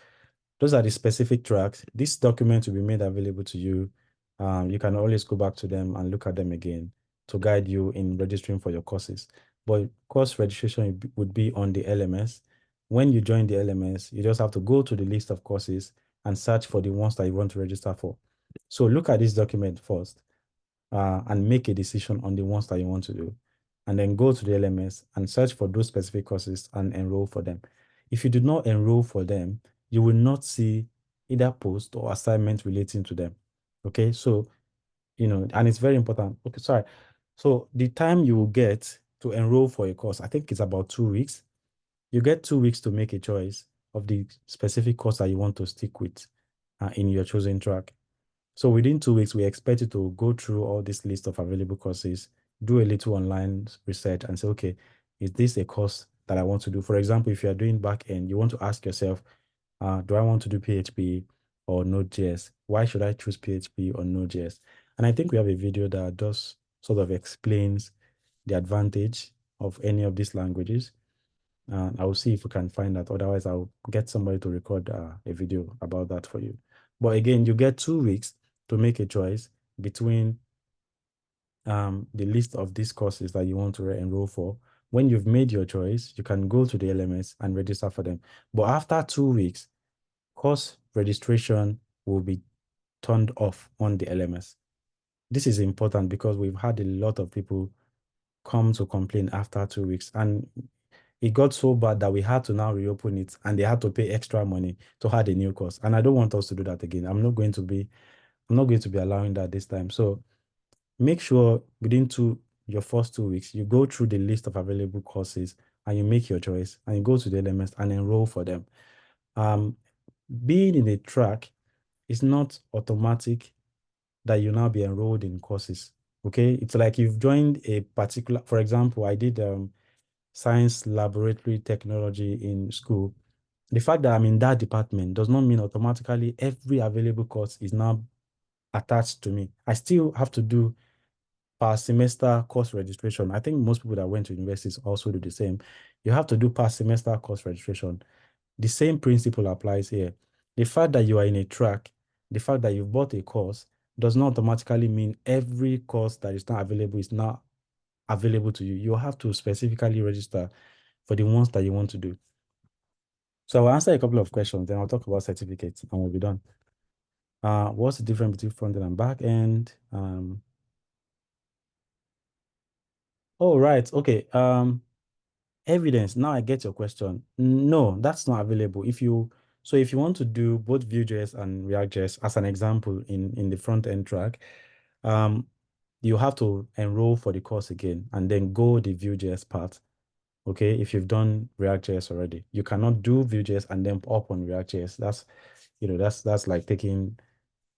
Those are the specific tracks. This document will be made available to you. You can always go back to them and look at them again to guide you in registering for your courses. But course registration would be on the LMS. When you join the LMS, you just have to go to the list of courses and search for the ones that you want to register for. So look at this document first and make a decision on the ones that you want to do. And then go to the LMS and search for those specific courses and enroll for them. If you do not enroll for them, you will not see either post or assignment relating to them. Okay, so, and it's very important. Okay, sorry. So the time you will get to enroll for a course, I think it's about 2 weeks. You get 2 weeks to make a choice of the specific course that you want to stick with in your chosen track. So within 2 weeks, we expect you to go through all this list of available courses, do a little online research and say, okay, is this a course that I want to do? For example, if you are doing backend, you want to ask yourself, do I want to do PHP or Node.js? Why should I choose PHP or Node.js? And I think we have a video that does sort of explains the advantage of any of these languages. I will see if we can find that. Otherwise, I'll get somebody to record a video about that for you. But again, you get 2 weeks to make a choice between the list of these courses that you want to enroll for. When you've made your choice, you can go to the LMS and register for them. But after 2 weeks, course registration will be turned off on the LMS. This is important because we've had a lot of people come to complain after 2 weeks, and it got so bad that we had to now reopen it, and they had to pay extra money to add a new course. And I don't want us to do that again. I'm not going to be allowing that this time. So make sure within your first 2 weeks, you go through the list of available courses and you make your choice and you go to the LMS and enroll for them. Being in a track is not automatic that you now be enrolled in courses. Okay, it's like you've joined a particular, for example, I did science laboratory technology in school. The fact that I'm in that department does not mean automatically every available course is now attached to me. I still have to do per semester course registration. I think most people that went to universities also do the same. You have to do per semester course registration. The same principle applies here. The fact that you are in a track, the fact that you've bought a course does not automatically mean every course that is not available is not available to you. You have to specifically register for the ones that you want to do. So I'll answer a couple of questions, then I'll talk about certificates and we'll be done. What's the difference between front end and back end? Oh, right. Okay. Evidence. Now I get your question. No, that's not available. If you want to do both Vue.js and React.js as an example in the front end track, you have to enroll for the course again and then go the Vue.js part. Okay, if you've done React.js already, you cannot do Vue.js and then up on React.js. That's like taking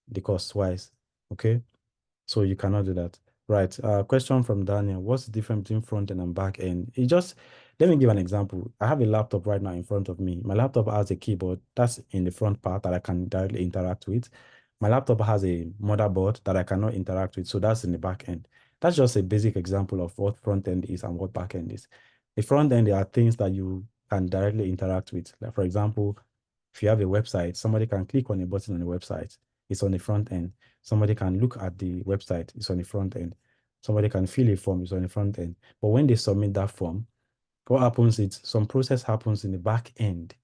the course twice. Okay, so you cannot do that. Right. Question from Daniel. What's the difference between front end and back end? Let me give an example. I have a laptop right now in front of me. My laptop has a keyboard that's in the front part that I can directly interact with. My laptop has a motherboard that I cannot interact with, so that's in the back end. That's just a basic example of what front end is and what back end is. The front end, there are things that you can directly interact with. Like, for example, if you have a website, somebody can click on a button on the website. It's on the front end. Somebody can look at the website, it's on the front end. Somebody can fill a form, it's on the front end. But when they submit that form, what happens is some process happens in the back end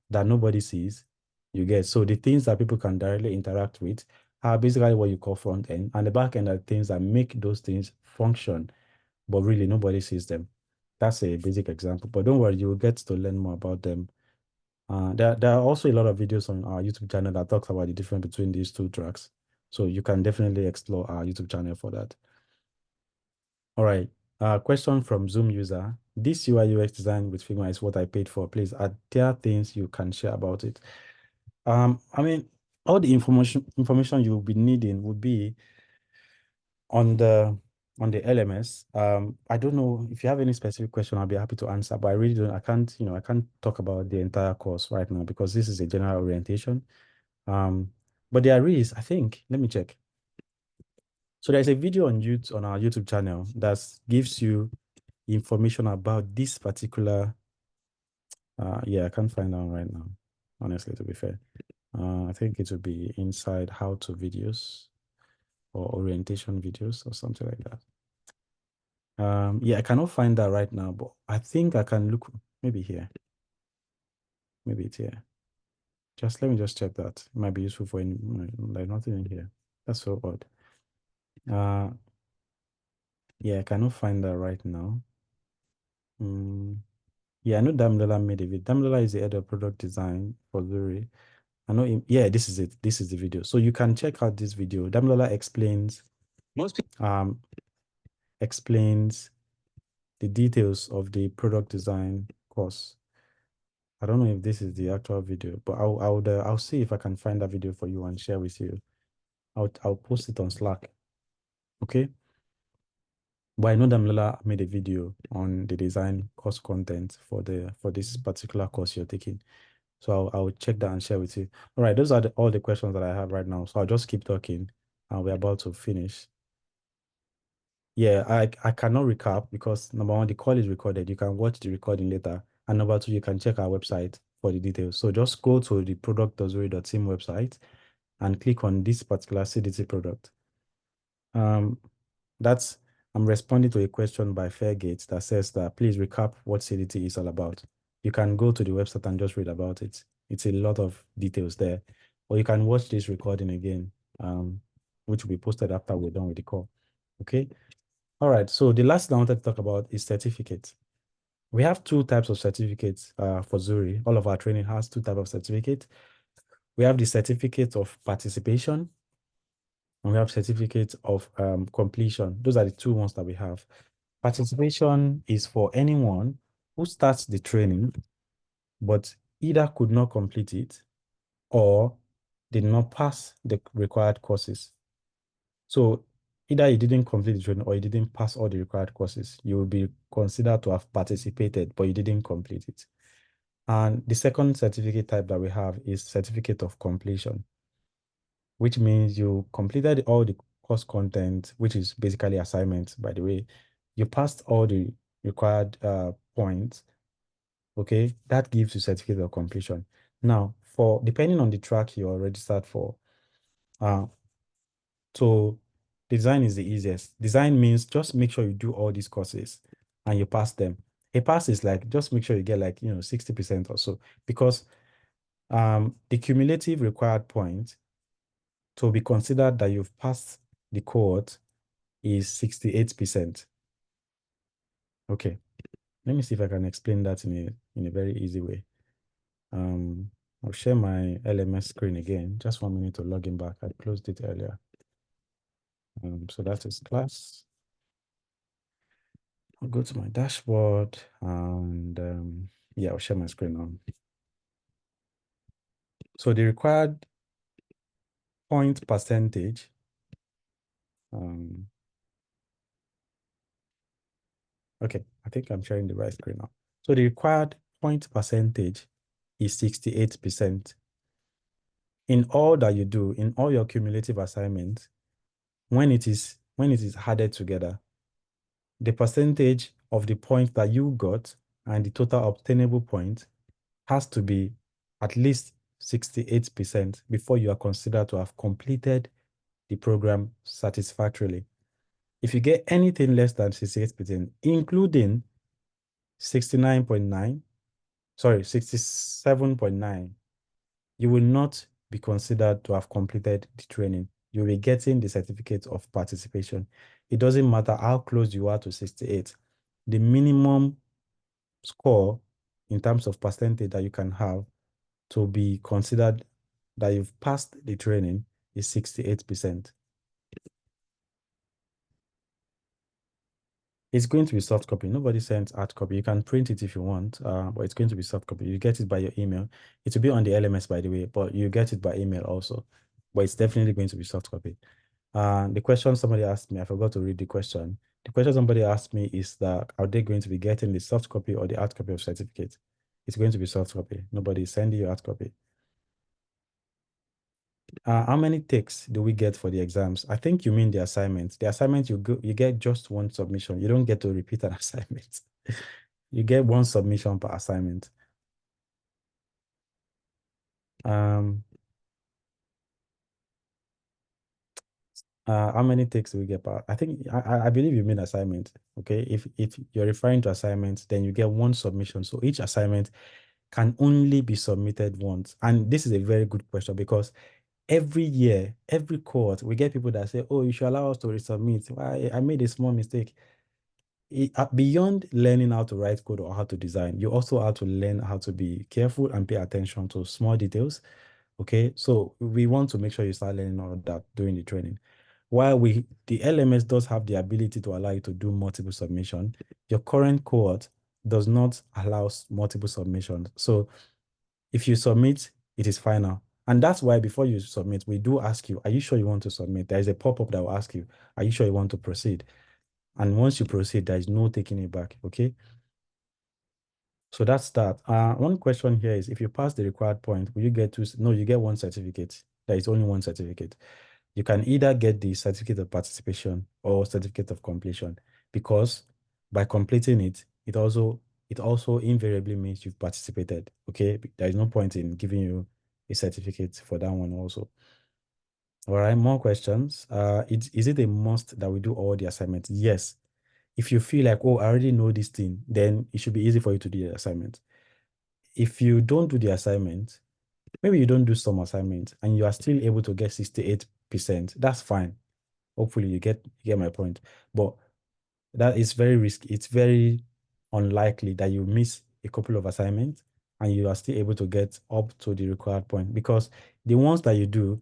that nobody sees. You get, so the things that people can directly interact with are basically what you call front end, and the back end are things that make those things function, but really nobody sees them. That's a basic example, but don't worry, you will get to learn more about them. There are also a lot of videos on our YouTube channel that talks about the difference between these two tracks. So you can definitely explore our YouTube channel for that. All right. Question from Zoom user. This UI UX design with Figma is what I paid for. Please, are there things you can share about it? I mean, all the information you'll be needing would be on the LMS. I don't know if you have any specific question, I'll be happy to answer, but I really don't, I can't talk about the entire course right now because this is a general orientation. But there is, I think, let me check. So there's a video on YouTube, on our YouTube channel, that gives you information about this particular, yeah, I can't find out right now, honestly, to be fair. I think it would be inside how to videos or orientation videos or something like that. Yeah, I cannot find that right now, but I think I can look maybe here. Maybe it's here. Let me just check that. It might be useful for any, like nothing in here. That's so odd. Yeah, I cannot find that right now. Yeah, I know Damilola made a video. Damilola is the head of product design for Zuri. I know him. Yeah, this is it. This is the video. So you can check out this video. Damilola explains the details of the product design course. I don't know if this is the actual video, but I'll see if I can find that video for you and share with you. I'll post it on Slack. Okay. But I know Damilola made a video on the design course content for this particular course you're taking. So I'll check that and share with you. All right, those are all the questions that I have right now. So I'll just keep talking and we're about to finish. Yeah, I cannot recap because number one, the call is recorded. You can watch the recording later. And number two, you can check our website for the details. So just go to the product.zuri.team website and click on this particular CDT product. That's I'm responding to a question by Fairgate that says that please recap what CDT is all about. You can go to the website and just read about it. It's a lot of details there. Or you can watch this recording again, which will be posted after we're done with the call. Okay. All right. So the last thing I wanted to talk about is certificates. We have two types of certificates for Zuri. All of our training has two types of certificates. We have the certificate of participation and we have certificate of completion. Those are the two ones that we have. Participation is for anyone who starts the training, but either could not complete it or did not pass the required courses. So either you didn't complete the training or you didn't pass all the required courses, you will be considered to have participated, but you didn't complete it. And the second certificate type that we have is certificate of completion, which means you completed all the course content, which is basically assignments, by the way. You passed all the required points. Okay, that gives you certificate of completion. Now, for depending on the track you're registered for, so design is the easiest. Design means just make sure you do all these courses and you pass them. A pass is like just make sure you get like 60% or so, because the cumulative required point to be considered that you've passed the cohort is 68%. Okay, let me see if I can explain that in a very easy way. I'll share my LMS screen again. Just 1 minute to log in back. I closed it earlier. So that is class. I'll go to my dashboard and yeah, I'll share my screen now. So the required point percentage, okay, I think I'm sharing the right screen now. So the required point percentage is 68%. In all that you do, in all your cumulative assignments, when it is added together, the percentage of the point that you got and the total obtainable point has to be at least 68% before you are considered to have completed the program satisfactorily. If you get anything less than 68%, including 69.9, sorry, 67.9, you will not be considered to have completed the training. You'll be getting the certificate of participation. It doesn't matter how close you are to 68. The minimum score in terms of percentage that you can have to be considered that you've passed the training is 68%. It's going to be soft copy. Nobody sends hard copy. You can print it if you want, but it's going to be soft copy. You get it by your email. It will be on the LMS, by the way, but you get it by email also. But it's definitely going to be soft copy. The question somebody asked me, I forgot to read the question. The question somebody asked me is that, are they going to be getting the soft copy or the hard copy of certificate? It's going to be soft copy. Nobody is sending you hard copy. How many takes do we get for the exams? I think you mean the assignments. The assignment you get just one submission. You don't get to repeat an assignment. You get one submission per assignment. How many takes do we get per? I think I believe you mean assignment. Okay, if you're referring to assignments, then you get one submission. So each assignment can only be submitted once. And this is a very good question because every year, every cohort, we get people that say, oh, you should allow us to resubmit. Why? I made a small mistake. Beyond learning how to write code or how to design, you also have to learn how to be careful and pay attention to small details. Okay, so we want to make sure you start learning all of that during the training. While the LMS does have the ability to allow you to do multiple submission, your current cohort does not allow multiple submissions. So if you submit, it is final. And that's why before you submit, we do ask you, are you sure you want to submit? There is a pop-up that will ask you, are you sure you want to proceed? And once you proceed, there is no taking it back, okay? So that's that. One question here is, if you pass the required point, will you get two? No, you get one certificate. There is only one certificate. You can either get the certificate of participation or certificate of completion, because by completing it, it also invariably means you've participated, okay? There is no point in giving you a certificate for that one also. All right, more questions. Is it a must that we do all the assignments? Yes. if you feel like, oh, I already know this thing, then it should be easy for you to do the assignment. If you don't do the assignment, maybe you don't do some assignment and you are still able to get 68%, that's fine. Hopefully you get my point. But that is very risky. It's very unlikely that you miss a couple of assignments and you are still able to get up to the required point, because the ones that you do,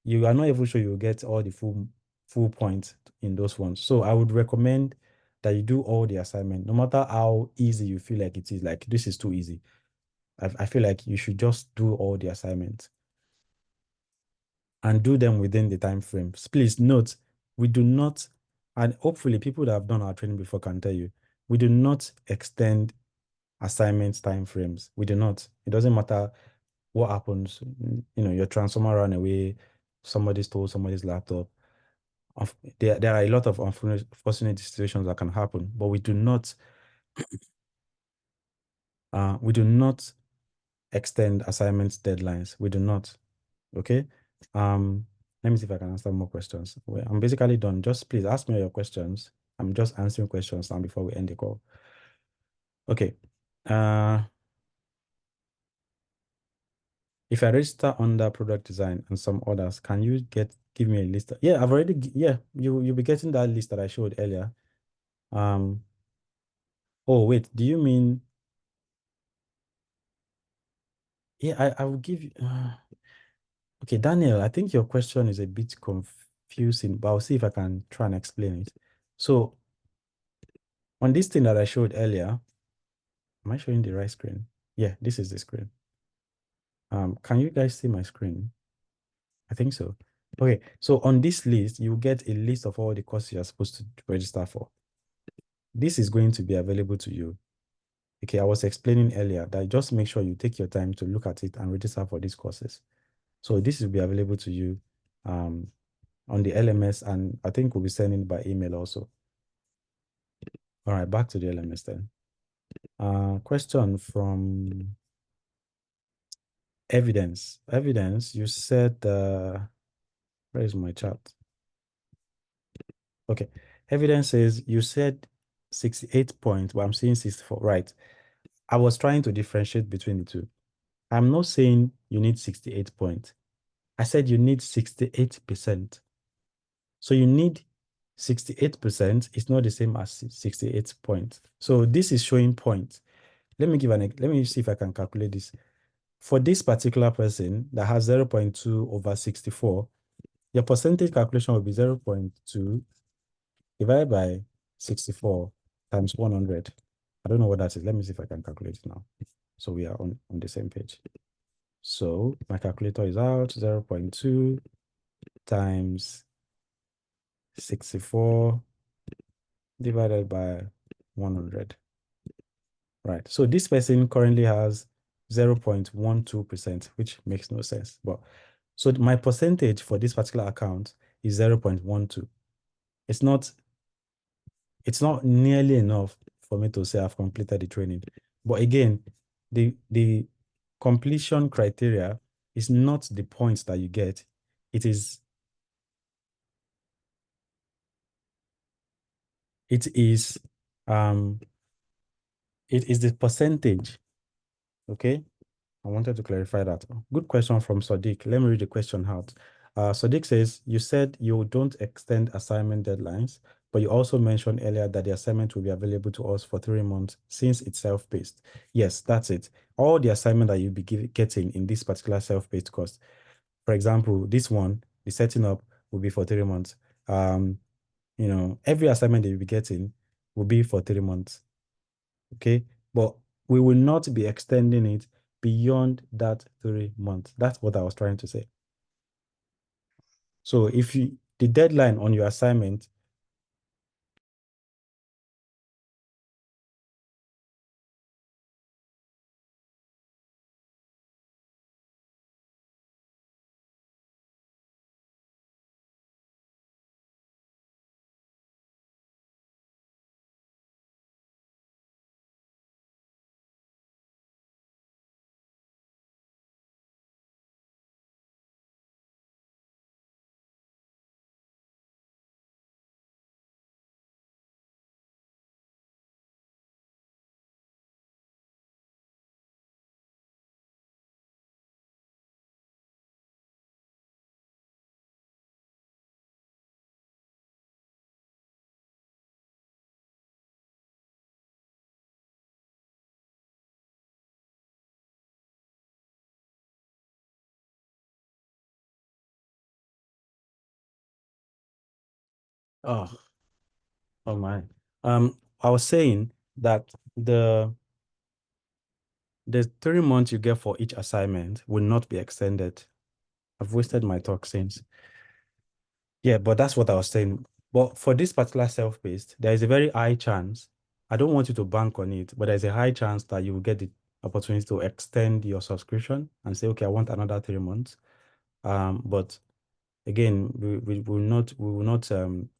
you are not even sure you'll get all the full points in those ones. So I would recommend that you do all the assignment, no matter how easy you feel like it is. Like, this is too easy. I feel like you should just do all the assignments and do them within the time frames. Please note, we do not, and hopefully people that have done our training before can tell you, we do not extend assignment time frames. We do not. It doesn't matter what happens. Your transformer ran away, somebody stole somebody's laptop. There are a lot of unfortunate situations that can happen, but we do not extend assignment deadlines. We do not. Okay. Um, Let me see if I can answer more questions. Well, I'm basically done. Just please ask me all your questions. I'm just answering questions now before we end the call. Okay. If I register under product design and some others, can you give me a list? Yeah, I've already, yeah, you'll be getting that list that I showed earlier. Oh, wait, do you mean, yeah, I will give you, okay, Daniel, I think your question is a bit confusing, but I'll see if I can try and explain it. So on this thing that I showed earlier, am I showing the right screen? Yeah, this is the screen. Can you guys see my screen? I think so. Okay, so on this list, you get a list of all the courses you're supposed to register for. This is going to be available to you. Okay, I was explaining earlier that just make sure you take your time to look at it and register for these courses. So this will be available to you on the LMS, and I think we'll be sending it by email also. All right, back to the LMS then. Question from Evidence. Evidence, you said, where is my chat? Okay. Evidence says you said 68 points, but I'm seeing 64. Right. I was trying to differentiate between the two. I'm not saying you need 68 points. I said you need 68%. So you need 68%. It's not the same as 68 points. So this is showing points. Let me see if I can calculate this. For this particular person that has 0.2 over 64, your percentage calculation will be 0.2 divided by 64 times 100. I don't know what that is. Let me see if I can calculate it now. So we are on the same page. So my calculator is out. 0.2 times 64 divided by 100. Right. So this person currently has 0.12%, which makes no sense. But so my percentage for this particular account is 0.12. It's not nearly enough for me to say I've completed the training. But again, the completion criteria is not the points that you get. It is it is um it is the percentage. Okay. I wanted to clarify that. Good question from Sadiq. Let me read the question out. Sadiq says, you said you don't extend assignment deadlines, but you also mentioned earlier that the assignment will be available to us for 3 months since it's self-paced. Yes, that's it. All the assignment that you'll be getting in this particular self-paced course. For example, this one, the setting up will be for 3 months. Every assignment that you'll be getting will be for 3 months. Okay, but we will not be extending it beyond that 3 months. That's what I was trying to say. So if the deadline on your assignment Oh, oh my. I was saying that the 3 months you get for each assignment will not be extended. I've wasted my talk since. Yeah, but that's what I was saying. But for this particular self-paced, there is a very high chance. I don't want you to bank on it, but there's a high chance that you will get the opportunity to extend your subscription and say, okay, I want another 3 months. But again, we will not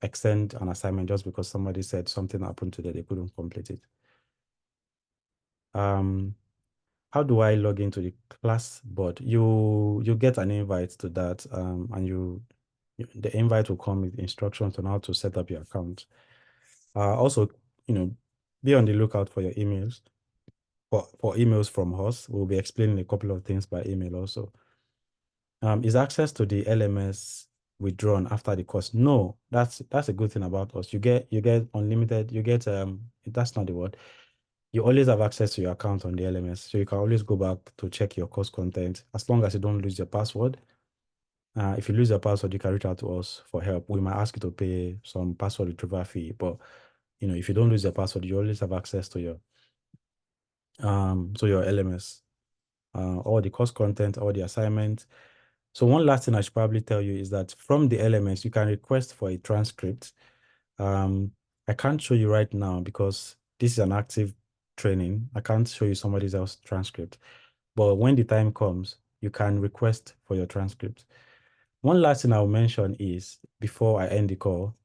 extend an assignment just because somebody said something happened today, they couldn't complete it. Um, how do I log into the class board? You get an invite to that, and the invite will come with instructions on how to set up your account. Also, be on the lookout for your emails. For emails from us, we'll be explaining a couple of things by email also. Is access to the LMS withdrawn after the course? No, that's a good thing about us. You get unlimited, that's not the word. You always have access to your account on the LMS. So you can always go back to check your course content as long as you don't lose your password. If you lose your password, you can reach out to us for help. We might ask you to pay some password retrieval fee, but if you don't lose your password, you always have access to your LMS, all the course content, all the assignments. So one last thing I should probably tell you is that from the LMS, you can request for a transcript. I can't show you right now because this is an active training. I can't show you somebody else's transcript. But when the time comes, you can request for your transcript. One last thing I'll mention is, before I end the call,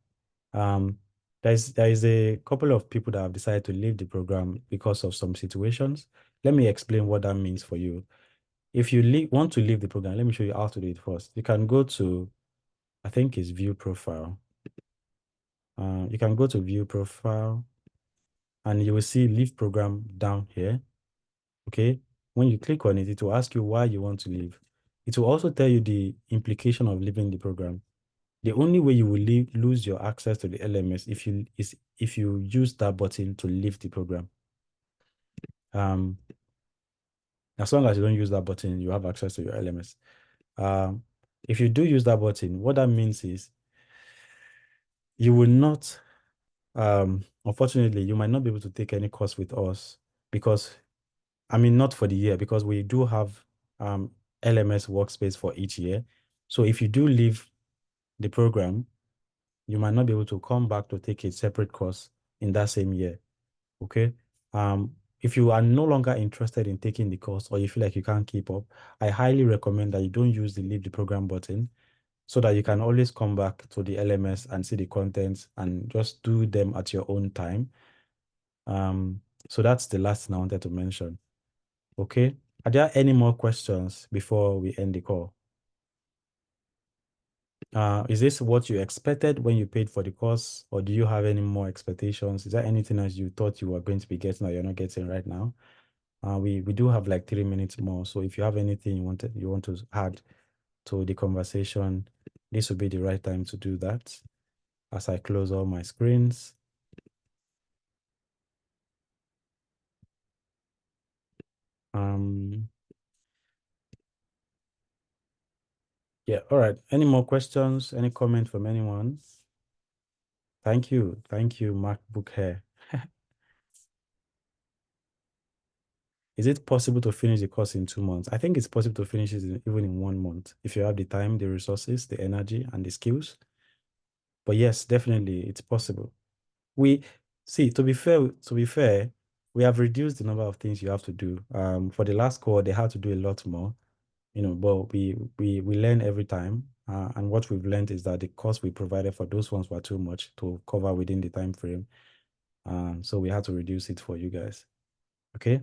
um, there is a couple of people that have decided to leave the program because of some situations. Let me explain what that means for you. If you want to leave the program, let me show you how to do it first. You can go to, I think it's view profile. You can go to view profile and you will see leave program down here. Okay. When you click on it, it will ask you why you want to leave. It will also tell you the implication of leaving the program. The only way you will lose your access to the LMS is if you use that button to leave the program. Um, as long as you don't use that button, you have access to your LMS. If you do use that button, what that means is you will not, unfortunately, you might not be able to take any course with us because, I mean, not for the year, because we do have LMS workspace for each year. So if you do leave the program, you might not be able to come back to take a separate course in that same year. Okay. If you are no longer interested in taking the course or you feel like you can't keep up, I highly recommend that you don't use the leave the program button so that you can always come back to the LMS and see the contents and just do them at your own time. So that's the last thing I wanted to mention. Okay. Are there any more questions before we end the call? Is this what you expected when you paid for the course, or do you have any more expectations? Is there anything else you thought you were going to be getting that you're not getting right now? We do have like 3 minutes more, so if you have anything you want to add to the conversation, this would be the right time to do that. As I close all my screens. Um, yeah, all right. Any more questions? Any comment from anyone? Thank you, MacBook Hair. Is it possible to finish the course in 2 months? I think it's possible to finish it even in 1 month if you have the time, the resources, the energy, and the skills. But yes, definitely, it's possible. We see, to be fair, we have reduced the number of things you have to do. For the last course, they had to do a lot more, but we learn every time. And what we've learned is that the cost we provided for those ones were too much to cover within the time frame. So we had to reduce it for you guys. Okay.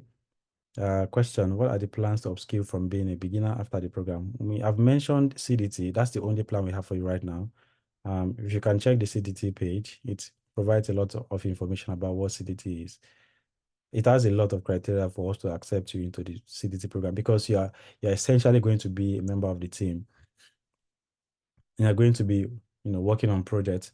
Question: what are the plans to upskill from being a beginner after the program? I've mentioned CDT. That's the only plan we have for you right now. If you can check the CDT page, it provides a lot of information about what CDT is. It has a lot of criteria for us to accept you into the CDT program because you're essentially going to be a member of the team. You're going to be, working on projects.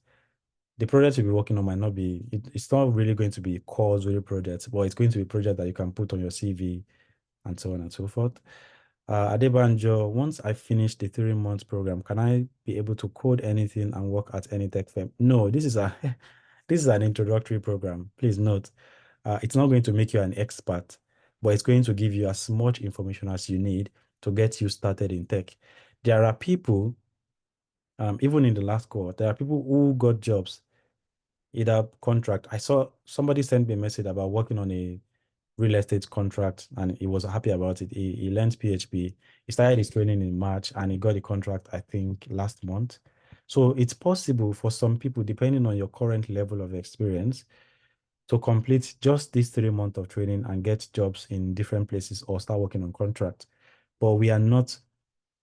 The project you'll be working on might not be, it's not really going to be core Zuri projects, but it's going to be a project that you can put on your CV and so on and so forth. Adebanjo, once I finish the 3 months program, can I be able to code anything and work at any tech firm? No, this is a this is an introductory program. Please note, it's not going to make you an expert, but it's going to give you as much information as you need to get you started in tech. There are people, even in the last cohort, there are people who got jobs, either contract. I saw somebody send me a message about working on a real estate contract and he was happy about it. He learned PHP. He started his training in March and he got the contract, I think, last month. So it's possible for some people, depending on your current level of experience, to complete just this 3 months of training and get jobs in different places or start working on contract. But we are not,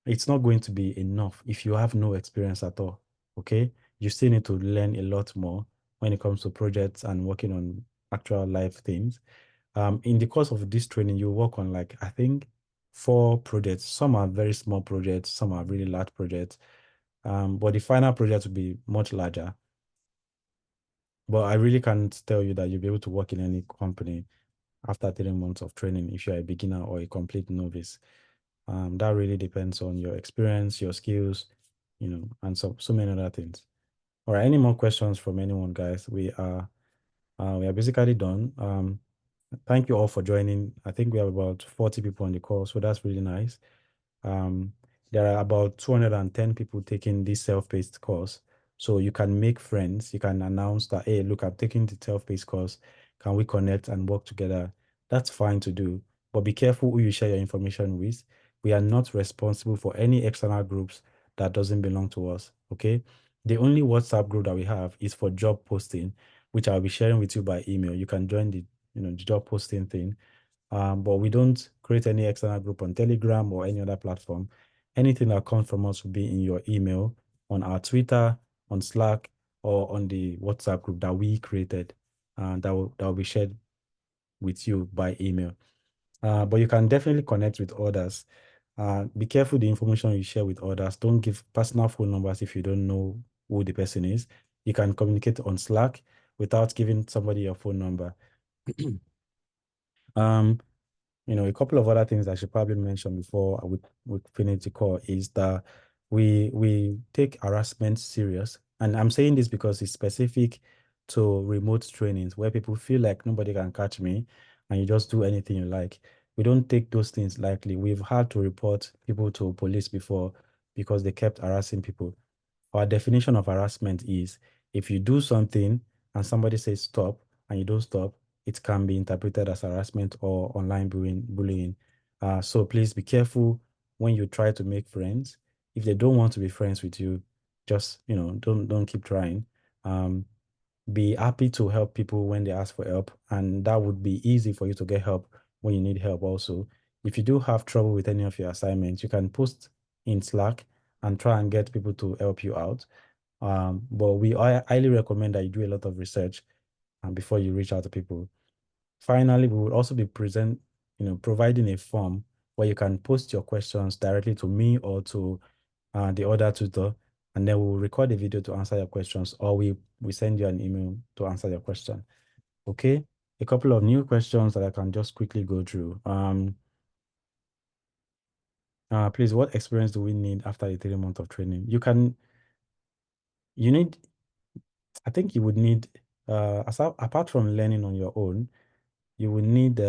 it's not going to be enough if you have no experience at all. Okay. You still need to learn a lot more when it comes to projects and working on actual life things. In the course of this training, you work on like, I think, 4 projects. Some are very small projects, some are really large projects. But the final project will be much larger. But I really can't tell you that you'll be able to work in any company after 3 months of training if you're a beginner or a complete novice. That really depends on your experience, your skills, and so many other things. All right, any more questions from anyone, guys? We are basically done. Thank you all for joining. I think we have about 40 people on the call, so that's really nice. Um, there are about 210 people taking this self-paced course. So you can make friends. You can announce that, hey, look, I'm taking the self-paced course. Can we connect and work together? That's fine to do. But be careful who you share your information with. We are not responsible for any external groups that doesn't belong to us. Okay. The only WhatsApp group that we have is for job posting, which I'll be sharing with you by email. You can join the job posting thing. But we don't create any external group on Telegram or any other platform. Anything that comes from us will be in your email, on our Twitter, on Slack, or on the WhatsApp group that we created. That will be shared with you by email. But you can definitely connect with others. Be careful the information you share with others. Don't give personal phone numbers if you don't know who the person is. You can communicate on Slack without giving somebody your phone number. Um, a couple of other things I should probably mention before we finish the call is that we take harassment serious. And I'm saying this because it's specific to remote trainings where people feel like nobody can catch me and you just do anything you like. We don't take those things lightly. We've had to report people to police before because they kept harassing people. Our definition of harassment is if you do something and somebody says stop and you don't stop, it can be interpreted as harassment or online bullying. So please be careful when you try to make friends. If they don't want to be friends with you, just don't keep trying. Um, be happy to help people when they ask for help, and that would be easy for you to get help when you need help also. If you do have trouble with any of your assignments, you can post in Slack and try and get people to help you out. But I highly recommend that you do a lot of research before you reach out to people. Finally, we will also be providing a form where you can post your questions directly to me or to the other tutor, and then we'll record a video to answer your questions, or we send you an email to answer your question. Okay, a couple of new questions that I can just quickly go through. Please, what experience do we need after the 3 months of training? You need, I think you would need, apart from learning on your own, you would need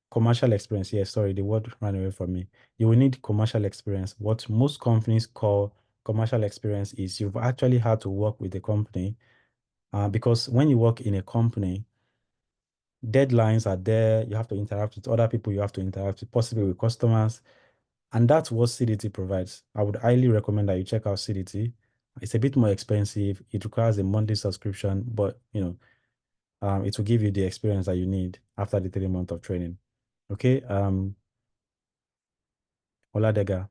commercial experience. Yes, sorry, the word ran away from me. You will need commercial experience. What most companies call commercial experience is you've actually had to work with a company, because when you work in a company, deadlines are there. You have to interact with other people. You have to interact with possibly with customers. And that's what CDT provides. I would highly recommend that you check out CDT. It's a bit more expensive. It requires a monthly subscription, but it will give you the experience that you need after the 3 months of training. Okay. Oladega.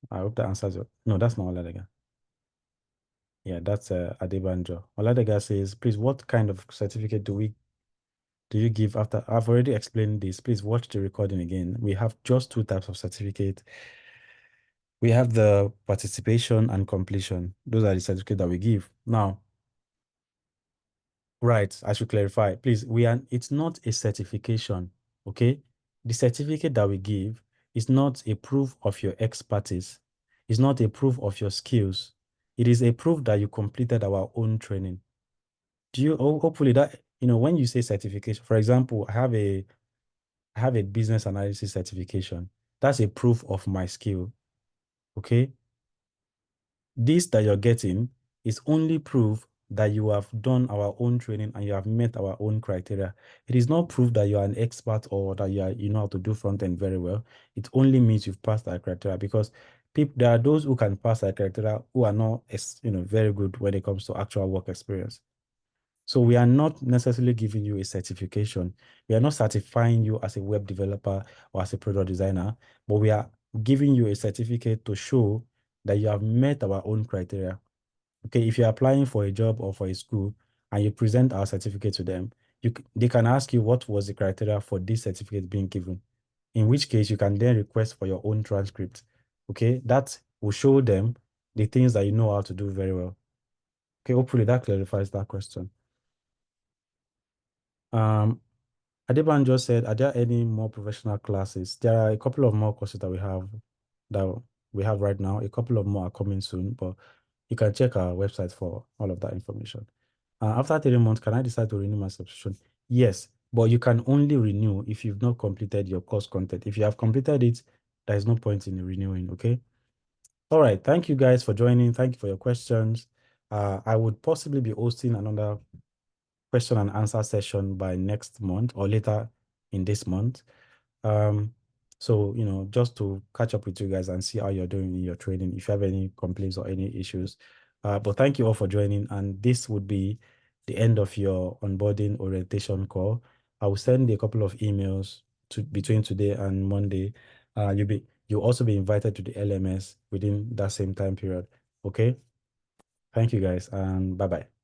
I hope that answers your. No, that's not Oladega. Yeah, that's Adebanjo. Oladega says, please, what kind of certificate do you give after? I've already explained this. Please watch the recording again. We have just 2 types of certificate. We have the participation and completion. Those are the certificate that we give. Now, right, I should clarify. Please, it's not a certification, okay? The certificate that we give is not a proof of your expertise. It's not a proof of your skills. It is a proof that you completed our own training. Do you, hopefully that, when you say certification, for example, I have a business analysis certification. That's a proof of my skill. Okay. This that you're getting is only proof that you have done our own training and you have met our own criteria. It is not proof that you are an expert or that you know how to do front end very well. It only means you've passed our criteria, because there are those who can pass our criteria who are not very good when it comes to actual work experience. So we are not necessarily giving you a certification. We are not certifying you as a web developer or as a product designer, but we are giving you a certificate to show that you have met our own criteria. Okay, if you're applying for a job or for a school and you present our certificate to them, they can ask you what was the criteria for this certificate being given. In which case, you can then request for your own transcript. Okay, that will show them the things that you know how to do very well. Okay, hopefully that clarifies that question. Um, Adeban just said, are there any more professional classes? There are a couple of more courses that we have right now. A couple of more are coming soon, but you can check our website for all of that information. After 3 months, can I decide to renew my subscription? Yes, but you can only renew if you've not completed your course content. If you have completed it, there is no point in renewing, okay? All right, thank you guys for joining. Thank you for your questions. I would possibly be hosting another question and answer session by next month or later in this month. Um, so, just to catch up with you guys and see how you're doing in your training, if you have any complaints or any issues. But thank you all for joining. And this would be the end of your onboarding orientation call. I will send a couple of emails between today and Monday. You'll also be invited to the LMS within that same time period. Okay. Thank you guys, and bye-bye.